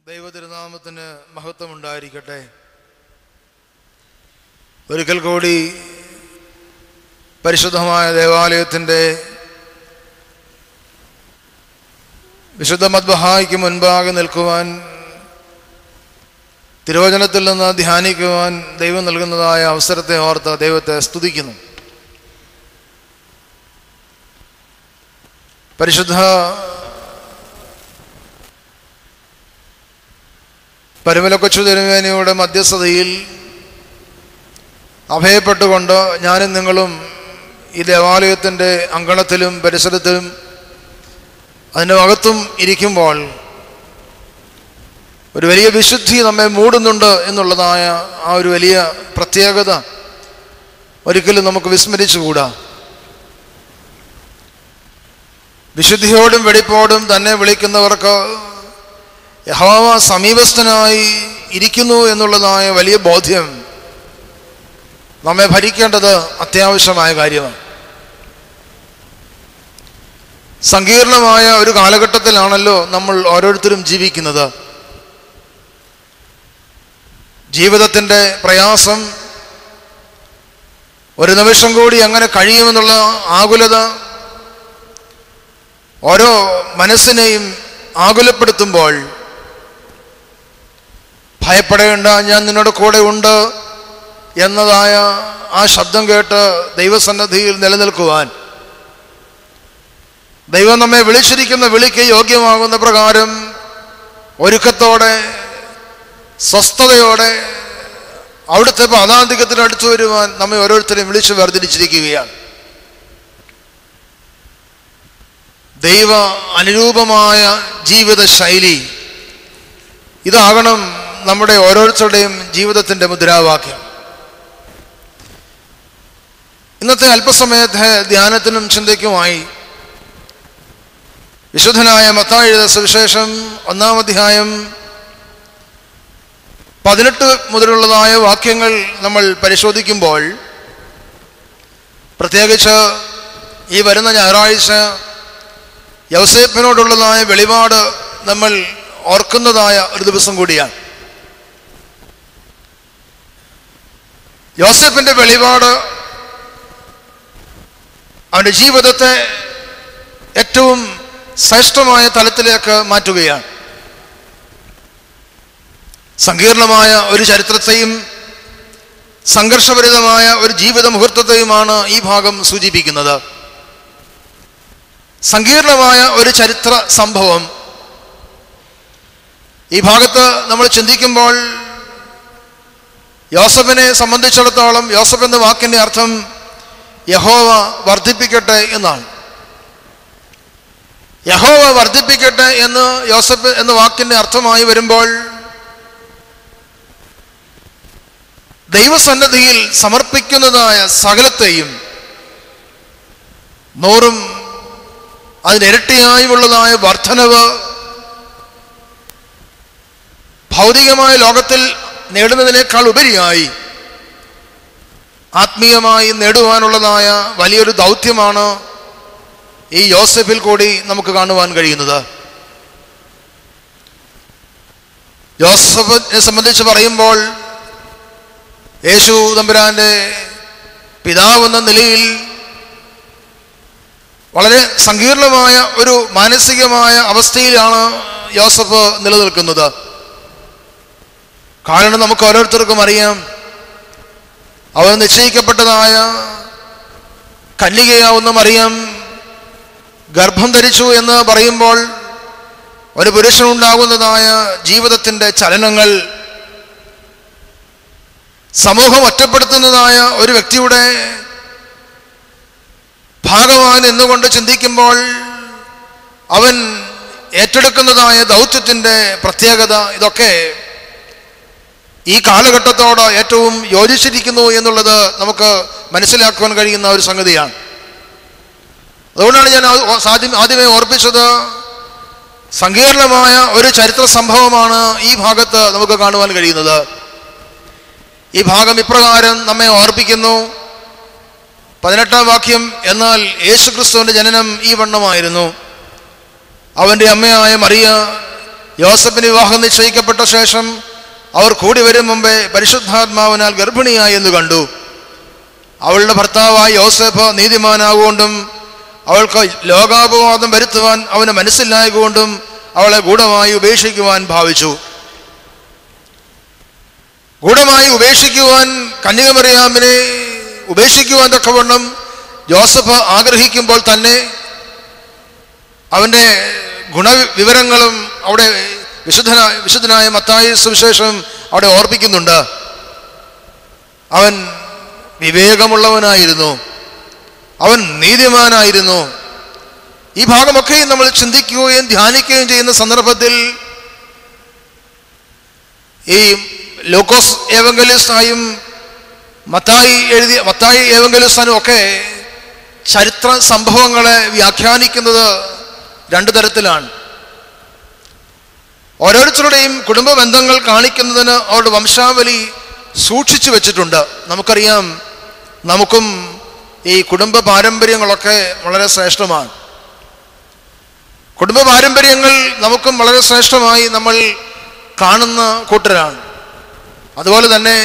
ദൈവതിരുനാമത്തിന് മഹത്വമുണ്ടായിരിക്കട്ടെ. ഒരിക്കൽ കൂടി പരിശുദ്ധമായ ദേവാലയത്തിൻ്റെ വിശുദ്ധ മദ്ബഹായ്ക്ക് മുൻപാകെ നിൽക്കുവാൻ, തിരുവചനത്തിൽ നിന്ന് ധ്യാനിക്കുവാൻ ദൈവം നൽകുന്നതായ അവസരത്തെ ഓർത്ത് ദൈവത്തെ സ്തുതിക്കുന്നു. പരിശുദ്ധ പരിമല കൊച്ചു തിരുമേനിയുടെ മധ്യസ്ഥതയിൽ അഭയപ്പെട്ടുകൊണ്ട് ഞാനും നിങ്ങളും ഈ ദേവാലയത്തിൻ്റെ അങ്കണത്തിലും പരിസരത്തിലും അതിൻ്റെ അകത്തും ഇരിക്കുമ്പോൾ ഒരു വലിയ വിശുദ്ധി നമ്മെ മൂടുന്നുണ്ട് എന്നുള്ളതായ ആ ഒരു വലിയ പ്രത്യേകത ഒരിക്കലും നമുക്ക് വിസ്മരിച്ചുകൂടാ. വിശുദ്ധിയോടും വെടിപ്പോടും തന്നെ വിളിക്കുന്നവർക്ക് യഹോവ സമീപസ്ഥനായി ഇരിക്കുന്നു എന്നുള്ളതായ വലിയ ബോധ്യം നമ്മെ ഭരിക്കേണ്ടത് അത്യാവശ്യമായ കാര്യമാണ്. സങ്കീർണമായ ഒരു കാലഘട്ടത്തിലാണല്ലോ നമ്മൾ ഓരോരുത്തരും ജീവിക്കുന്നത്. ജീവിതത്തിൻ്റെ പ്രയാസം, ഒരു നിമിഷം കൂടി അങ്ങനെ കഴിയുമെന്നുള്ള ആകുലത ഓരോ മനസ്സിനെയും ആകുലപ്പെടുത്തുമ്പോൾ, ഭയപ്പെടേണ്ട, ഞാൻ നിന്നോട് കൂടെ ഉണ്ട് എന്നതായ ആ ശബ്ദം കേട്ട് ദൈവസന്നിധിയിൽ നിലനിൽക്കുവാൻ, ദൈവം നമ്മെ വിളിച്ചിരിക്കുന്ന വിളിക്ക് യോഗ്യമാകുന്ന പ്രകാരം ഒരുക്കത്തോടെ സ്വസ്ഥതയോടെ അവിടുത്തെ പാദാന്തികത്തിൽ അടുത്തു വരുവാൻ നമ്മെ ഓരോരുത്തരെയും വിളിച്ച് വേർതിരിച്ചിരിക്കുകയാണ്. ദൈവ അനുരൂപമായ ജീവിത ശൈലി, ഇതാകണം നമ്മുടെ ഓരോരുത്തരുടെയും ജീവിതത്തിൻ്റെ മുദ്രാവാക്യം. ഇന്നത്തെ അല്പസമയത്തെ ധ്യാനത്തിനും ചിന്തയ്ക്കുമായി വിശുദ്ധനായ മത്തായി എഴുതിയ സുവിശേഷം 1-ാം അധ്യായം 18 മുതലുള്ളതായ വാക്യങ്ങൾ നമ്മൾ പരിശോധിക്കുമ്പോൾ, പ്രത്യേകിച്ച് ഈ വരുന്ന ഞായറാഴ്ച യൗസേപ്പിനോടുള്ളതായ വെളിപാട് നമ്മൾ ഓർക്കുന്നതായ ഒരു ദിവസം കൂടിയാണ്. യോസേപ്പിന്റെ വെളിപാട് അവൻ്റെ ജീവിതത്തെ ഏറ്റവും ശ്രേഷ്ഠമായ തലത്തിലേക്ക് മാറ്റുകയാണ്. സങ്കീർണമായ ഒരു ചരിത്രത്തെയും സംഘർഷഭരിതമായ ഒരു ജീവിത മുഹൂർത്തത്തെയുമാണ് ഈ ഭാഗം സൂചിപ്പിക്കുന്നത്. സങ്കീർണമായ ഒരു ചരിത്ര സംഭവം ഈ ഭാഗത്ത് നമ്മൾ ചിന്തിക്കുമ്പോൾ, യോസഫിനെ സംബന്ധിച്ചിടത്തോളം യോസഫ് എന്ന വാക്കിൻ്റെ അർത്ഥം യഹോവ വർദ്ധിപ്പിക്കട്ടെ എന്നാണ്. യഹോവ വർദ്ധിപ്പിക്കട്ടെ എന്ന് യോസഫ് എന്ന വാക്കിൻ്റെ അർത്ഥമായി വരുമ്പോൾ, ദൈവസന്നിധിയിൽ സമർപ്പിക്കുന്നതായ സകലത്തെയും 100ഉം അതിനിരട്ടിയായുള്ളതായ വർധനവ് ഭൗതികമായ ലോകത്തിൽ നേടുന്നതിനേക്കാൾ ഉപരിയായി ആത്മീയമായി നേടുവാനുള്ളതായ വലിയൊരു ദൗത്യമാണ് ഈ യോസേഫിൽ കൂടി നമുക്ക് കാണുവാൻ കഴിയുന്നത്. യോസഫിനെ സംബന്ധിച്ച് പറയുമ്പോൾ, യേശു തമ്പുരാന്റെ പിതാവെന്ന നിലയിൽ വളരെ സങ്കീർണമായ ഒരു മാനസികമായ അവസ്ഥയിലാണ് യോസഫ് നിലനിൽക്കുന്നത്. കാരണം നമുക്ക് ഓരോരുത്തർക്കും അറിയാം, അവർ നിശ്ചയിക്കപ്പെട്ടതായ കന്യകയാവുന്ന മറിയം ഗർഭം ധരിച്ചു എന്ന് പറയുമ്പോൾ, ഒരു പുരുഷനുണ്ടാകുന്നതായ ജീവിതത്തിൻ്റെ ചലനങ്ങൾ, സമൂഹം ഒറ്റപ്പെടുത്തുന്നതായ ഒരു വ്യക്തിയുടെ ഭാഗമായി നിന്നുകൊണ്ട് ചിന്തിക്കുമ്പോൾ അവൻ ഏറ്റെടുക്കുന്നതായ ദൗത്യത്തിൻ്റെ പ്രത്യേകത, ഇതൊക്കെ ഈ കാലഘട്ടത്തോട് ഏറ്റവും യോജിച്ചിരിക്കുന്നു എന്നുള്ളത് നമുക്ക് മനസ്സിലാക്കുവാൻ കഴിയുന്ന ഒരു സംഗതിയാണ്. അതുകൊണ്ടാണ് ഞാൻ ആദ്യമേ ഓർപ്പിച്ചത്, സങ്കീർണമായ ഒരു ചരിത്ര സംഭവമാണ് ഈ ഭാഗത്ത് നമുക്ക് കാണുവാൻ കഴിയുന്നത്. ഈ ഭാഗം ഇപ്രകാരം നമ്മെ ഓർപ്പിക്കുന്നു. 18-ാം വാക്യം, എന്നാൽ യേശുക്രിസ്തുവിൻ്റെ ജനനം ഈ വണ്ണമായിരുന്നു. അവൻ്റെ അമ്മയായ മറിയ യോസഫിന് വിവാഹം നിശ്ചയിക്കപ്പെട്ട ശേഷം അവർ കൂടി വരും മുമ്പേ പരിശുദ്ധാത്മാവിനാൽ ഗർഭിണിയായി എന്ന് കണ്ടു. അവളുടെ ഭർത്താവായ യോസേഫ് നീതിമാനാകൊണ്ടും അവൾക്ക് ലോകാപവാദം വരുത്തുവാൻ അവന് മനസ്സിലായതുകൊണ്ടും അവളെ ഗൂഢമായി ഉപേക്ഷിക്കുവാൻ ഭാവിച്ചു. ഗൂഢമായി ഉപേക്ഷിക്കുവാൻ കന്യകമറിയാമിനെ ഉപേക്ഷിക്കുവാൻ തക്കവണ്ണം യോസഫ് ആഗ്രഹിക്കുമ്പോൾ തന്നെ അവൻ്റെ ഗുണവിവരങ്ങളും അവിടെ വിശുദ്ധനായ മത്തായി സുവിശേഷം അവിടെ ഓർപ്പിക്കുന്നുണ്ട്. അവൻ വിവേകമുള്ളവനായിരുന്നു, അവൻ നീതിമാനായിരുന്നു. ഈ ഭാഗമൊക്കെയും നമ്മൾ ചിന്തിക്കുകയും ധ്യാനിക്കുകയും ചെയ്യുന്ന സന്ദർഭത്തിൽ ഈ ലൂക്കോസ് ഏവങ്കലിസ്റ്റായും മത്തായി ഏവങ്കലിസ്റ്റാനും ഒക്കെ ചരിത്ര സംഭവങ്ങളെ വ്യാഖ്യാനിക്കുന്നത് രണ്ടു തരത്തിലാണ്. ഓരോരുത്തരുടെയും കുടുംബ ബന്ധങ്ങൾ കാണിക്കുന്നതിന് അവരുടെ വംശാവലി സൂക്ഷിച്ചു വെച്ചിട്ടുണ്ട്. നമുക്കറിയാം, നമുക്കും ഈ കുടുംബ പാരമ്പര്യങ്ങളൊക്കെ വളരെ ശ്രേഷ്ഠമാണ്. കുടുംബ പാരമ്പര്യങ്ങൾ നമുക്കും വളരെ ശ്രേഷ്ഠമായി നമ്മൾ കാണുന്ന കൂട്ടരാണ്. അതുപോലെ തന്നെ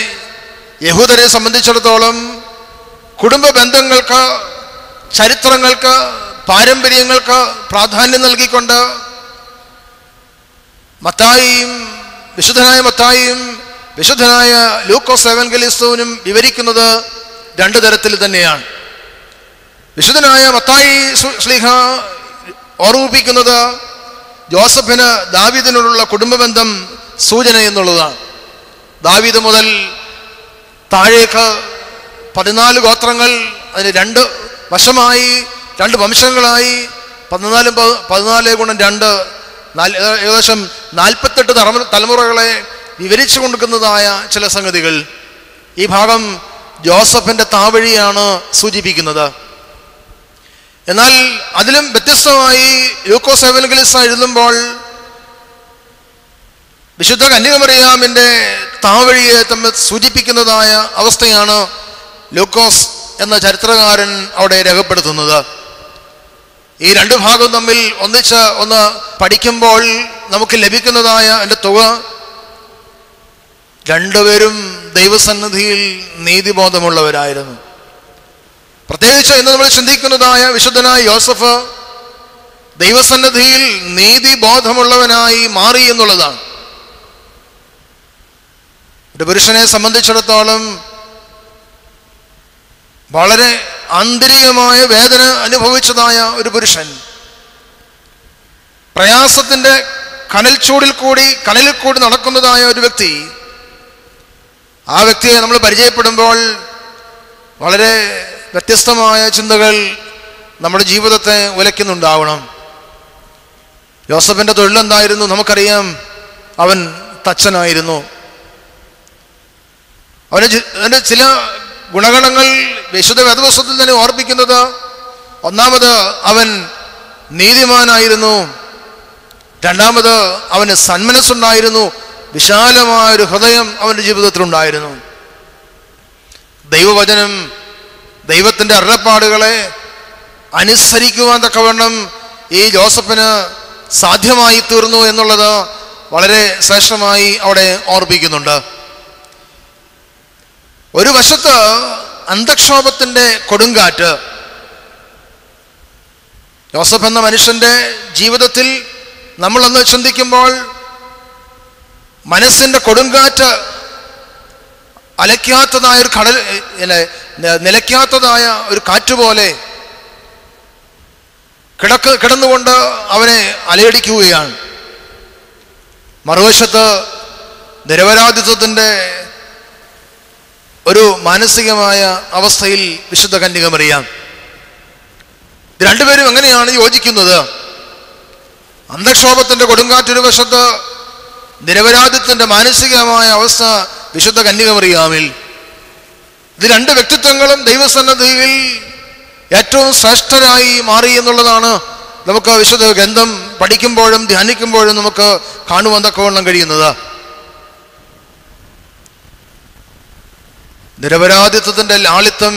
യഹൂദരെ സംബന്ധിച്ചിടത്തോളം കുടുംബ ബന്ധങ്ങൾക്ക്, ചരിത്രങ്ങൾക്ക്, പാരമ്പര്യങ്ങൾക്ക് പ്രാധാന്യം നൽകിക്കൊണ്ട് വിശുദ്ധനായ മത്തായിയും വിശുദ്ധനായ ലൂക്കോസ് എവൻഗലിസ്തോനും വിവരിക്കുന്നത് രണ്ടു തരത്തിൽ തന്നെയാണ്. വിശുദ്ധനായ മത്തായി ശ്ലീഹ ഓർമ്മിപ്പിക്കുന്നത് ജോസഫിന് ദാവീദിനോടുള്ള കുടുംബബന്ധം സൂചന എന്നുള്ളതാണ്. ദാവീദ് മുതൽ താഴേക്ക് 14 ഗോത്രങ്ങൾ, അതിന് 2 വശമായി, 2 വംശങ്ങളായി, 14 ഗുണം 2 ഏകദേശം 48 തലമുറകളെ വിവരിച്ചു കൊടുക്കുന്നതായ ചില സംഗതികൾ. ഈ ഭാഗം ജോസഫിന്റെ താവഴിയാണ് സൂചിപ്പിക്കുന്നത്. എന്നാൽ അതിലും വ്യത്യസ്തമായി ലൂക്കോസ് എവൻഗലിസ്റ്റ് എഴുതുമ്പോൾ വിശുദ്ധ കന്യകമറിയാമിന്റെ താവഴിയെ തമ്മിൽ സൂചിപ്പിക്കുന്നതായ അവസ്ഥയാണ് ലൂക്കോസ് എന്ന ചരിത്രകാരൻ അവിടെ രേഖപ്പെടുത്തുന്നത്. ഈ 2 ഭാഗവും തമ്മിൽ ഒന്ന് പഠിക്കുമ്പോൾ നമുക്ക് ലഭിക്കുന്നതായ എൻ്റെ തുക, രണ്ടുപേരും ദൈവസന്നിധിയിൽ നീതിബോധമുള്ളവരായിരുന്നു. പ്രത്യേകിച്ച് ഇന്ന് നമ്മൾ ചിന്തിക്കുന്നതായ വിശുദ്ധനായ യോസഫ് ദൈവസന്നിധിയിൽ നീതിബോധമുള്ളവനായി മാറി എന്നുള്ളതാണ്. ഒരു പുരുഷനെ സംബന്ധിച്ചിടത്തോളം വളരെ ആന്തരികമായ വേദന അനുഭവിച്ചതായ ഒരു പുരുഷൻ, പ്രയാസത്തിന്റെ കനലിൽ കൂടി നടക്കുന്നതായ ഒരു വ്യക്തി, ആ വ്യക്തിയെ നമ്മൾ പരിചയപ്പെടുമ്പോൾ വളരെ വ്യത്യസ്തമായ ചിന്തകൾ നമ്മുടെ ജീവിതത്തെ ഉലയ്ക്കുന്നുണ്ടാവണം. യോസഫിന്റെ തൊഴിലെന്തായിരുന്നു? നമുക്കറിയാം, അവൻ തച്ചനായിരുന്നു. അവന്റെ ചില ഗുണഗണങ്ങൾ വിശുദ്ധ വേദപുസ്തകത്തിൽ തന്നെ ഓർപ്പിക്കുന്നത്, ഒന്നാമത് അവൻ നീതിമാനായിരുന്നു, രണ്ടാമത് അവന് സന്മനസ്സുണ്ടായിരുന്നു, വിശാലമായൊരു ഹൃദയം അവൻ്റെ ജീവിതത്തിലുണ്ടായിരുന്നു. ദൈവവചനം, ദൈവത്തിൻ്റെ അരുളപ്പാടുകളെ അനുസരിക്കുവാൻ തക്കവണ്ണം ഈ ജോസഫിന് സാധ്യമായി തീർന്നു എന്നുള്ളത് വളരെ ശ്രേഷ്ഠമായി അവിടെ ഓർപ്പിക്കുന്നുണ്ട്. ഒരു വശത്ത് അന്തക്ഷോഭത്തിൻ്റെ കൊടുങ്കാറ്റ് യോസഫ് എന്ന മനുഷ്യന്റെ ജീവിതത്തിൽ നമ്മളൊന്ന് ചിന്തിക്കുമ്പോൾ, മനസ്സിന്റെ കൊടുങ്കാറ്റ് അലയ്ക്കാത്തതായ ഒരു നിലയ്ക്കാത്തതായ ഒരു കാറ്റുപോലെ കിടന്നുകൊണ്ട് അവനെ അലയടിക്കുകയാണ്. മറുവശത്ത് നിരപരാധിത്വത്തിൻ്റെ ഒരു മാനസികമായ അവസ്ഥയിൽ വിശുദ്ധ കന്യകമറിയാം. ഇത് രണ്ടുപേരും എങ്ങനെയാണ് യോജിക്കുന്നത്? അന്തക്ഷോഭത്തിന്റെ കൊടുങ്കാറ്റൊരു വശത്ത്, നിരപരാധിത്വത്തിന്റെ മാനസികമായ അവസ്ഥ വിശുദ്ധ കന്യകമറിയാമിൽ. ഇത് 2 വ്യക്തിത്വങ്ങളും ദൈവസന്നിധിയിൽ ഏറ്റവും ശ്രേഷ്ഠരായി മാറി എന്നുള്ളതാണ് നമുക്ക് വിശുദ്ധ ഗ്രന്ഥം പഠിക്കുമ്പോഴും ധ്യാനിക്കുമ്പോഴും നമുക്ക് കാണുവാൻ തക്കവണ്ണം കഴിയുന്നത്. നിരപരാധിത്വത്തിന്റെ ലാളിത്യം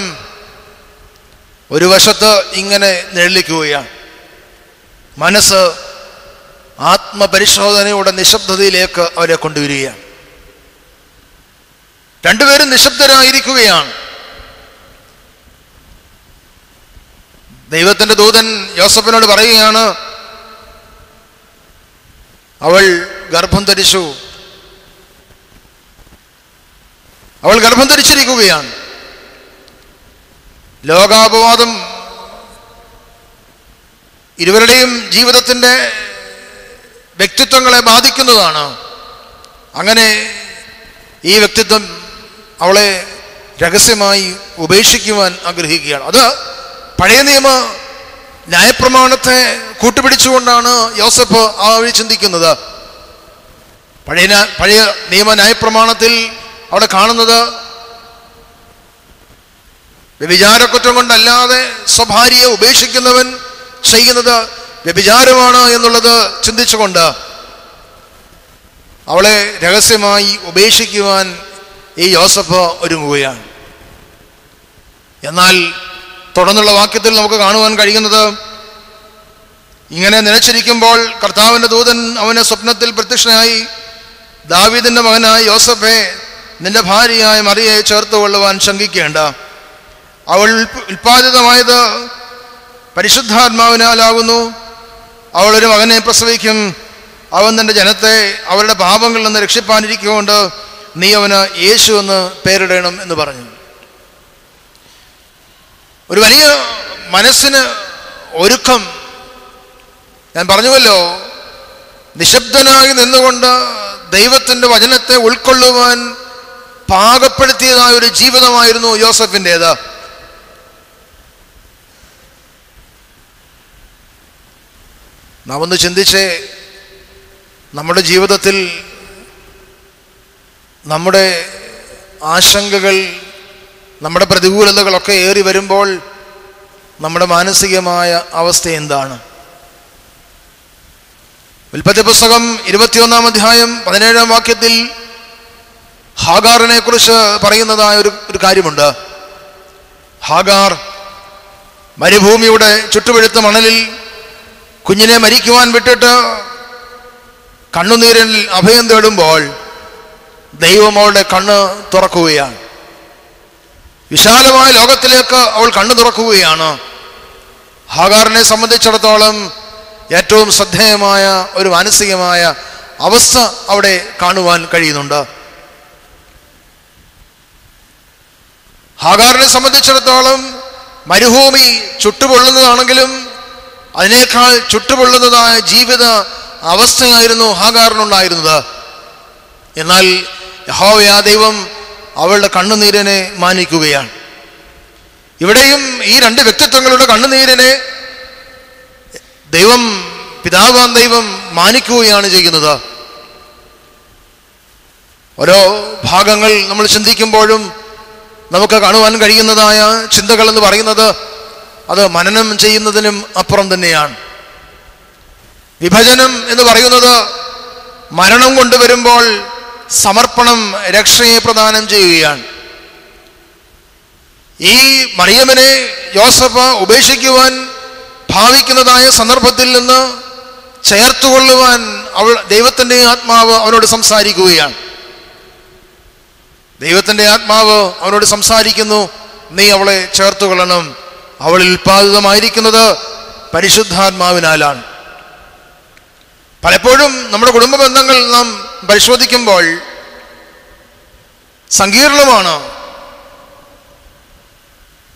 ഒരു വശത്ത് ഇങ്ങനെ നിഴലിക്കുകയാണ്. മനസ്സ് ആത്മപരിശോധനയുടെ നിശബ്ദതയിലേക്ക് അവരെ കൊണ്ടുവരികയാണ്. രണ്ടുപേരും നിശബ്ദരായിരിക്കുകയാണ്. ദൈവത്തിന്റെ ദൂതൻ യോസഫിനോട് പറയുകയാണ്, അവൾ ഗർഭം ധരിച്ചു, അവൾ ഗർഭം ധരിച്ചിരിക്കുകയാണ്. ലോകാപവാദം ഇരുവരുടെയും ജീവിതത്തിൻ്റെ വ്യക്തിത്വങ്ങളെ ബാധിക്കുന്നതാണ്. അങ്ങനെ ഈ വ്യക്തിത്വം അവളെ രഹസ്യമായി ഉപേക്ഷിക്കുവാൻ ആഗ്രഹിക്കുകയാണ്. അത് പഴയ നിയമ ന്യായപ്രമാണത്തെ കൂട്ടുപിടിച്ചുകൊണ്ടാണ് യോസഫ് ആ വഴി ചിന്തിക്കുന്നത്. പഴയ നിയമ ന്യായപ്രമാണത്തിൽ അവിടെ കാണുന്നത് വ്യഭിചാരക്കുറ്റം കൊണ്ടല്ലാതെ സ്വഭാര്യയെ ഉപേക്ഷിക്കുന്നവൻ ചെയ്യുന്നത് വ്യഭിചാരമാണ് എന്നുള്ളത് ചിന്തിച്ചുകൊണ്ട് അവളെ രഹസ്യമായി ഉപേക്ഷിക്കുവാൻ ഈ യോസഫ് ഒരുങ്ങുകയാണ്. എന്നാൽ തുടർന്നുള്ള വാക്യത്തിൽ നമുക്ക് കാണുവാൻ കഴിയുന്നത്, ഇങ്ങനെ നിലച്ചിരിക്കുമ്പോൾ കർത്താവിൻ്റെ ദൂതൻ അവനെ സ്വപ്നത്തിൽ പ്രത്യക്ഷനായി, ദാവീദിന്റെ മകനായ യോസഫേ, നിന്റെ ഭാര്യയായ മറിയയെ ചേർത്ത് കൊള്ളുവാൻ ശങ്കിക്കേണ്ട. അവൾ ഉൽപ്പാദിതമായത് പരിശുദ്ധാത്മാവിനാലാകുന്നു. അവൾ ഒരു മകനെ പ്രസവിക്കും. അവൻ തൻ്റെ ജനത്തെ അവരുടെ പാപങ്ങളിൽ നിന്ന് രക്ഷിപ്പാനിരിക്കുകൊണ്ട് നീ അവന് യേശു എന്ന് പേരിടണം എന്ന് പറഞ്ഞു. ഒരു വലിയ മനസ്സിന് ഒരുക്കം. ഞാൻ പറഞ്ഞുവല്ലോ, നിശബ്ദനായി നിന്നുകൊണ്ട് ദൈവത്തിൻ്റെ വചനത്തെ ഉൾക്കൊള്ളുവാൻ പാകപ്പെടുത്തിയതായ ഒരു ജീവിതമായിരുന്നു യോസഫിൻ്റേത്. നാം ഒന്ന് ചിന്തിച്ചേ, നമ്മുടെ ജീവിതത്തിൽ നമ്മുടെ ആശങ്കകൾ, നമ്മുടെ പ്രതികൂലതകളൊക്കെ ഏറി വരുമ്പോൾ നമ്മുടെ മാനസികമായ അവസ്ഥ എന്താണ്? ഉൽപ്പത്തി പുസ്തകം 21-ാം അധ്യായം 17-ാം വാക്യത്തിൽ ഹാഗാറിനെ കുറിച്ച് പറയുന്നതായ ഒരു കാര്യമുണ്ട്. ഹാഗാർ മരുഭൂമിയുടെ ചുട്ടുപഴുത്ത മണലിൽ കുഞ്ഞിനെ മരിക്കുവാൻ വിട്ടിട്ട് കണ്ണുനീരിൽ അഭയം തേടുമ്പോൾ ദൈവം അവളുടെ കണ്ണ് തുറക്കുകയാണ്. വിശാലമായ ലോകത്തിലേക്ക് അവൾ കണ്ണു തുറക്കുകയാണ്. ഹാഗാറിനെ സംബന്ധിച്ചിടത്തോളം ഏറ്റവും ശ്രദ്ധേയമായ ഒരു മാനസികമായ അവസ്ഥ അവിടെ കാണുവാൻ കഴിയുന്നുണ്ട്. ഹാഗാറിനെ സംബന്ധിച്ചിടത്തോളം മരുഭൂമി ചുട്ടുപൊള്ളുന്നതാണെങ്കിലും അതിനേക്കാൾ ചുട്ടുപൊള്ളുന്നതായ ജീവിത അവസ്ഥയായിരുന്നു ഹാഗാറിനുണ്ടായിരുന്നത്. എന്നാൽ യഹോവയാ ദൈവം അവളുടെ കണ്ണുനീരിനെ മാനിക്കുകയാണ്. ഇവിടെയും ഈ രണ്ട് വ്യക്തിത്വങ്ങളുടെ കണ്ണുനീരിനെ ദൈവം, പിതാവാം ദൈവം മാനിക്കുകയാണ് ചെയ്യുന്നത്. ഓരോ ഭാഗങ്ങൾ നമ്മൾ ചിന്തിക്കുമ്പോഴും നമുക്ക് കാണുവാൻ കഴിയുന്നതായ ചിന്തകൾ എന്ന് പറയുന്നത് അത് മനനം ചെയ്യുന്നതിനും അപ്പുറം തന്നെയാണ്. വിഭജനം എന്ന് പറയുന്നത് മരണം കൊണ്ടുവരുമ്പോൾ സമർപ്പണം രക്ഷയെ പ്രദാനം ചെയ്യുകയാണ്. ഈ മറിയമിനെ യോസഫ് ഉപേക്ഷിക്കുവാൻ ഭാവിക്കുന്നതായ സന്ദർഭത്തിൽ നിന്ന് ചേർത്തുകൊള്ളുവാൻ ദൈവത്തിൻ്റെ ആത്മാവ് അവനോട് സംസാരിക്കുകയാണ്. ദൈവത്തിൻ്റെ ആത്മാവ് അവനോട് സംസാരിക്കുന്നു, നീ അവളെ ചേർത്തുകൊള്ളണം. അവളിൽ ഉൽപ്പാദിതമായിരിക്കുന്നത് പരിശുദ്ധാത്മാവിനാലാണ്. പലപ്പോഴും നമ്മുടെ കുടുംബ ബന്ധങ്ങൾ നാം പരിശോധിക്കുമ്പോൾ സങ്കീർണമാണ്.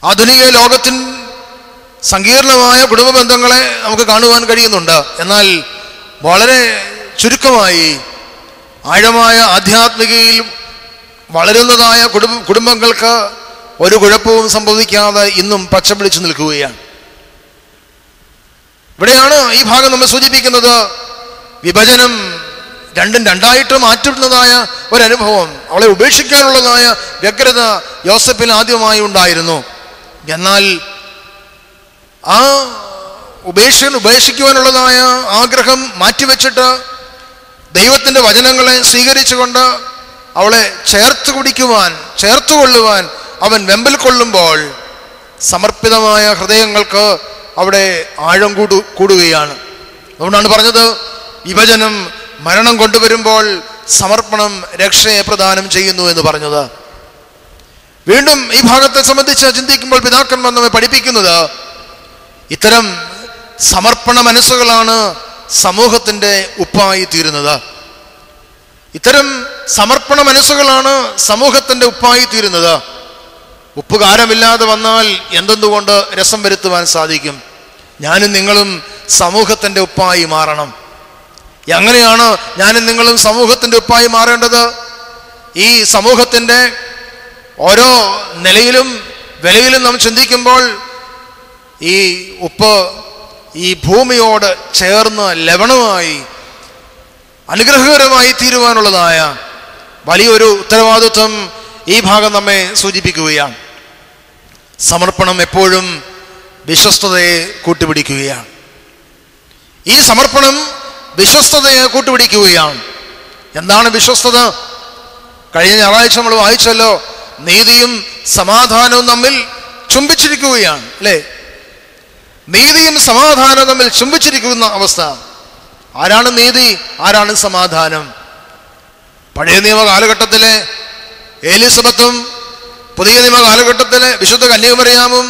ആധുനിക ലോകത്തിൽ സങ്കീർണമായ കുടുംബ ബന്ധങ്ങളെ നമുക്ക് കാണുവാൻ കഴിയുന്നുണ്ട്. എന്നാൽ വളരെ ചുരുക്കമായി ആഴമായ ആധ്യാത്മികയിൽ വളരുന്നതായ കുടുംബങ്ങൾക്ക് ഒരു കുഴപ്പവും സംഭവിക്കാതെ ഇന്നും പച്ചപിടിച്ചു നിൽക്കുകയാണ്. ഇവിടെയാണ് ഈ ഭാഗം നമ്മൾ സൂചിപ്പിക്കുന്നത്. വിഭജനം, രണ്ടും രണ്ടായിട്ട് മാറ്റുന്നതായ ഒരനുഭവം, അവളെ ഉപേക്ഷിക്കാനുള്ളതായ വ്യഗ്രത യോസഫിന് ആദ്യമായി ഉണ്ടായിരുന്നു. എന്നാൽ ആ ഉപേക്ഷിക്കുവാനുള്ളതായ ആഗ്രഹം മാറ്റിവെച്ചിട്ട് ദൈവത്തിൻ്റെ വചനങ്ങളെ സ്വീകരിച്ചുകൊണ്ട് അവളെ ചേർത്തുകൊള്ളുവാൻ അവൻ വെമ്പൽ കൊള്ളുമ്പോൾ സമർപ്പിതമായ ഹൃദയങ്ങൾക്ക് അവിടെ ആഴം കൂടുകയാണ്. അതുകൊണ്ടാണ് പറഞ്ഞത്, വിഭജനം, മരണം കൊണ്ടുവരുമ്പോൾ സമർപ്പണം രക്ഷയെ പ്രദാനം ചെയ്യുന്നു എന്ന് പറഞ്ഞത്. വീണ്ടും ഈ ഭാഗത്തെ സംബന്ധിച്ച് ചിന്തിക്കുമ്പോൾ പിതാക്കന്മാർ നമ്മെ പഠിപ്പിക്കുന്നത് ഇത്തരം സമർപ്പണ മനസ്സുകളാണ് സമൂഹത്തിൻ്റെ ഉപ്പായി തീരുന്നത്. ഇത്തരം സമർപ്പണ മനസ്സുകളാണ് സമൂഹത്തിൻ്റെ ഉപ്പായി തീരുന്നത്. ഉപ്പുകാരമില്ലാതെ വന്നാൽ എന്തെന്നുകൊണ്ട് രസം വരുത്തുവാൻ സാധിക്കും? ഞാനും നിങ്ങളും സമൂഹത്തിൻ്റെ ഉപ്പായി മാറണം. എങ്ങനെയാണ് ഞാനും നിങ്ങളും സമൂഹത്തിൻ്റെ ഉപ്പായി മാറേണ്ടത്? ഈ സമൂഹത്തിൻ്റെ ഓരോ നിലയിലും വിലയിലും നാം ചിന്തിക്കുമ്പോൾ ഈ ഉപ്പ് ഈ ഭൂമിയോട് ചേർന്ന് ലവണമായി അനുഗ്രഹകരമായി തീരുവാനുള്ളതായ വലിയൊരു ഉത്തരവാദിത്വം ഈ ഭാഗം നമ്മെ സൂചിപ്പിക്കുകയാണ്. സമർപ്പണം എപ്പോഴും വിശ്വസ്തതയെ കൂട്ടുപിടിക്കുകയാണ്. ഈ സമർപ്പണം വിശ്വസ്തതയെ കൂട്ടുപിടിക്കുകയാണ്. എന്താണ് വിശ്വസ്തത? കഴിഞ്ഞ ഞായറാഴ്ച നമ്മൾ വായിച്ചല്ലോ, നീതിയും സമാധാനവും തമ്മിൽ ചുംബിച്ചിരിക്കുകയാണ്, അല്ലേ? നീതിയും സമാധാനവും തമ്മിൽ ചുംബിച്ചിരിക്കുന്ന അവസ്ഥ. ആരാണ് നീതി? ആരാണ് സമാധാനം? പഴയ നിയമ കാലഘട്ടത്തിലെ എലിസബത്തും പുതിയ നിയമ കാലഘട്ടത്തിലെ വിശുദ്ധ കന്യകമറിയാമും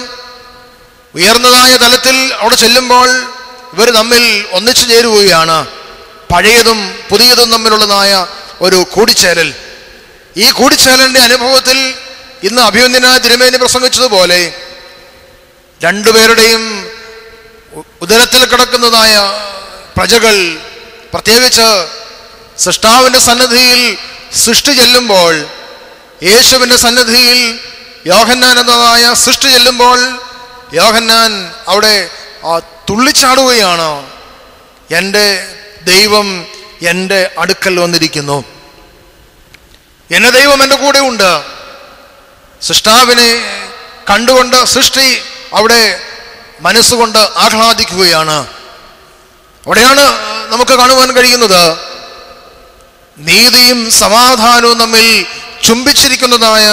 ഉയർന്നതായ തലത്തിൽ അവിടെ ചെല്ലുമ്പോൾ ഇവർ തമ്മിൽ ഒന്നിച്ചു ചേരുകയാണ്. പഴയതും പുതിയതും തമ്മിലുള്ളതായ ഒരു കൂടിച്ചേരൽ. ഈ കൂടിച്ചേരലിന്റെ അനുഭവത്തിൽ ഇന്ന് അഭിവന്ദ്യനായ തിരുമേനി പ്രസംഗിച്ചതുപോലെ രണ്ടുപേരുടെയും ഉദരത്തിൽ കിടക്കുന്നതായ പ്രജകൾ, പ്രത്യേകിച്ച് സൃഷ്ടാവിൻ്റെ സന്നിധിയിൽ സൃഷ്ടി ചെല്ലുമ്പോൾ, യേശുവിൻ്റെ സന്നിധിയിൽ യോഹന്നാൻ എന്നതായ സൃഷ്ടി ചെല്ലുമ്പോൾ യോഹന്നാൻ അവിടെ തുള്ളിച്ചാടുകയാണ്. എൻ്റെ ദൈവം എൻ്റെ അടുക്കൽ വന്നിരിക്കുന്നു, എൻ്റെ ദൈവം എൻ്റെ കൂടെ ഉണ്ട്. സൃഷ്ടാവിനെ കണ്ടുകൊണ്ട് സൃഷ്ടി അവിടെ മനസ്സുകൊണ്ട് ആഹ്ലാദിക്കുകയാണ്. അവിടെയാണ് നമുക്ക് കാണുവാൻ കഴിയുന്നത് നീതിയും സമാധാനവും തമ്മിൽ ചുംബിച്ചിരിക്കുന്നതായ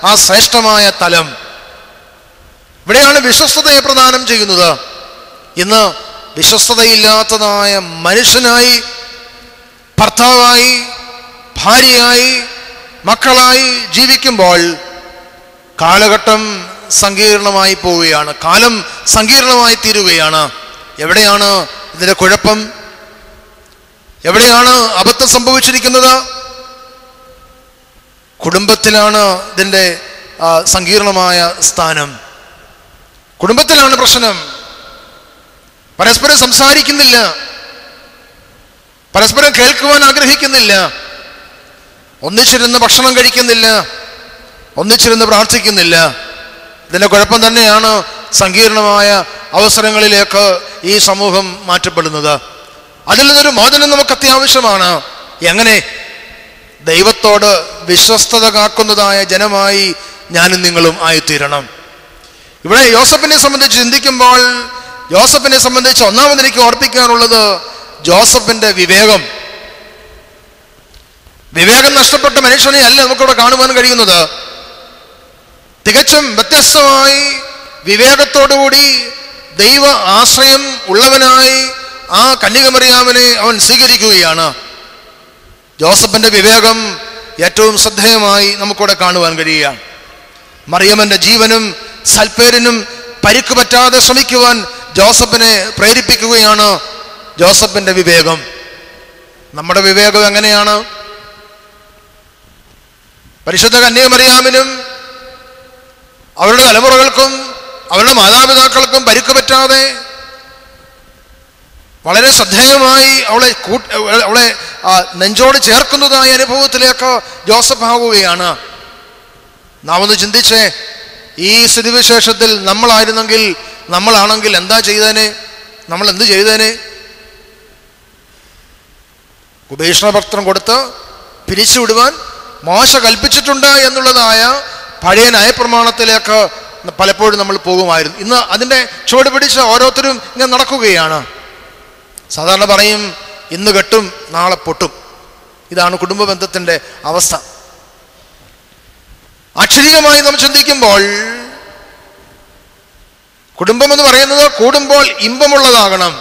ആ ശ്രേഷ്ഠമായ തലം. ഇവിടെയാണ് വിശ്വസ്തതയെ പ്രദാനം ചെയ്യുന്നത്. ഇന്ന് വിശ്വസ്തതയില്ലാത്തതായ മനുഷ്യനായി, ഭർത്താവായി, ഭാര്യയായി, മക്കളായി ജീവിക്കുമ്പോൾ കാലഘട്ടം സങ്കീർണമായി പോവുകയാണ്, കാലം സങ്കീർണമായി തീരുകയാണ്. എവിടെയാണ് ഇതിൻ്റെ കുഴപ്പം? എവിടെയാണ് അബദ്ധം സംഭവിച്ചിരിക്കുന്നത്? കുടുംബത്തിലാണ് ഇതിൻ്റെ സങ്കീർണമായ സ്ഥാനം. കുടുംബത്തിലാണ് പ്രശ്നം. പരസ്പരം സംസാരിക്കുന്നില്ല, പരസ്പരം കേൾക്കുവാൻ ആഗ്രഹിക്കുന്നില്ല, ഒന്നിച്ചിരുന്ന് ഭക്ഷണം കഴിക്കുന്നില്ല, ഒന്നിച്ചിരുന്ന് പ്രാർത്ഥിക്കുന്നില്ല. ഇതിൻ്റെ കുഴപ്പം തന്നെയാണ് സങ്കീർണമായ അവസരങ്ങളിലേക്ക് ഈ സമൂഹം മാറ്റപ്പെടുന്നത്. അതിൽ നിന്നൊരു മോചനം നമുക്ക് അത്യാവശ്യമാണ്. എങ്ങനെ? ദൈവത്തോട് വിശ്വസ്തത കാക്കുന്നതായ ജനമായി ഞാനും നിങ്ങളും ആയിത്തീരണം. ഇവിടെ യോസഫിനെ സംബന്ധിച്ച് ചിന്തിക്കുമ്പോൾ, യോസഫിനെ സംബന്ധിച്ച് ഒന്നാമത് എനിക്ക് ഓർപ്പിക്കാനുള്ളത് ജോസഫിന്റെ വിവേകം. വിവേകം നഷ്ടപ്പെട്ട മനുഷ്യനെ അല്ല നമുക്കിവിടെ കാണുവാൻ കഴിയുന്നത്. തികച്ചും വ്യത്യസ്തമായി വിവേകത്തോടുകൂടി ദൈവ ആശ്രയം ഉള്ളവനായി ആ കന്യകമറിയാമിനെ അവൻ സ്വീകരിക്കുകയാണ്. ജോസഫിന്റെ വിവേകം ഏറ്റവും ശ്രദ്ധേയമായി നമുക്കിവിടെ കാണുവാൻ കഴിയുകയാണ്. മറിയമ്മന്റെ ജീവനും സൽപ്പേരിനും പരിക്ക് പറ്റാതെ ശ്രമിക്കുവാൻ ജോസഫിനെ പ്രേരിപ്പിക്കുകയാണ് ജോസഫിന്റെ വിവേകം. നമ്മുടെ വിവേകം എങ്ങനെയാണ്? പരിശുദ്ധ കന്യകമറിയാമിനും അവരുടെ തലമുറകൾക്കും അവരുടെ മാതാപിതാക്കൾക്കും പരിക്ക് പറ്റാതെ വളരെ ശ്രദ്ധേയമായി അവളെ നെഞ്ചോട് ചേർക്കുന്നതായ അനുഭവത്തിലേക്ക് ജോസഫ് ആവുകയാണ്. നാം ഒന്ന് ചിന്തിച്ചേ, ഈ സ്ഥിതിവിശേഷത്തിൽ നമ്മളാണെങ്കിൽ എന്താ ചെയ്തേനെ? നമ്മൾ എന്ത് ചെയ്തേനെ? ഉപേക്ഷണപത്രം കൊടുത്ത് പിരിച്ചുവിടുവാൻ മോശ കൽപ്പിച്ചിട്ടുണ്ട് എന്നുള്ളതായ പഴയ നയപ്രമാണത്തിലേക്ക് പലപ്പോഴും നമ്മൾ പോകുമായിരുന്നു. ഇന്ന് അതിൻ്റെ ചുവട് പിടിച്ച് ഓരോരുത്തരും ഇങ്ങനെ നടക്കുകയാണ്. സാധാരണ പറയും, ഇന്ന് കെട്ടും നാളെ പൊട്ടും. ഇതാണ് കുടുംബ ബന്ധത്തിൻ്റെ അവസ്ഥ. അക്ഷരീയമായി നാം ചിന്തിക്കുമ്പോൾ കുടുംബം എന്ന് പറയുന്നത് കൂടുമ്പോൾ ഇമ്പമുള്ളതാകണം.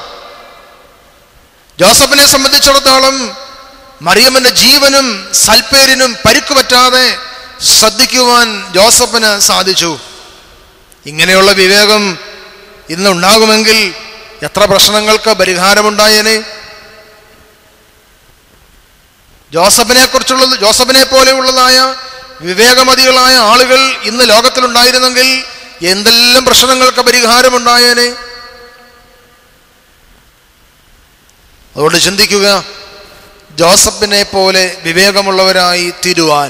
ജോസഫിനെ സംബന്ധിച്ചിടത്തോളം മറിയമ്മിന്റെ ജീവനും സൽപ്പേരിനും പരിക്കുപറ്റാതെ ശ്രദ്ധിക്കുവാൻ ജോസഫിന് സാധിച്ചു. ഇങ്ങനെയുള്ള വിവേകം ഇന്ന് ഉണ്ടാകുമെങ്കിൽ എത്ര പ്രശ്നങ്ങൾക്ക് പരിഹാരമുണ്ടായേനെ. ജോസഫിനെ പോലെയുള്ളതായ വിവേകമതികളായ ആളുകൾ ഇന്ന് ലോകത്തിലുണ്ടായിരുന്നെങ്കിൽ എന്തെല്ലാം പ്രശ്നങ്ങൾക്ക് പരിഹാരമുണ്ടായേനെ. അതുകൊണ്ട് ചിന്തിക്കുക, ജോസഫിനെ പോലെ വിവേകമുള്ളവരായി തീരുവാൻ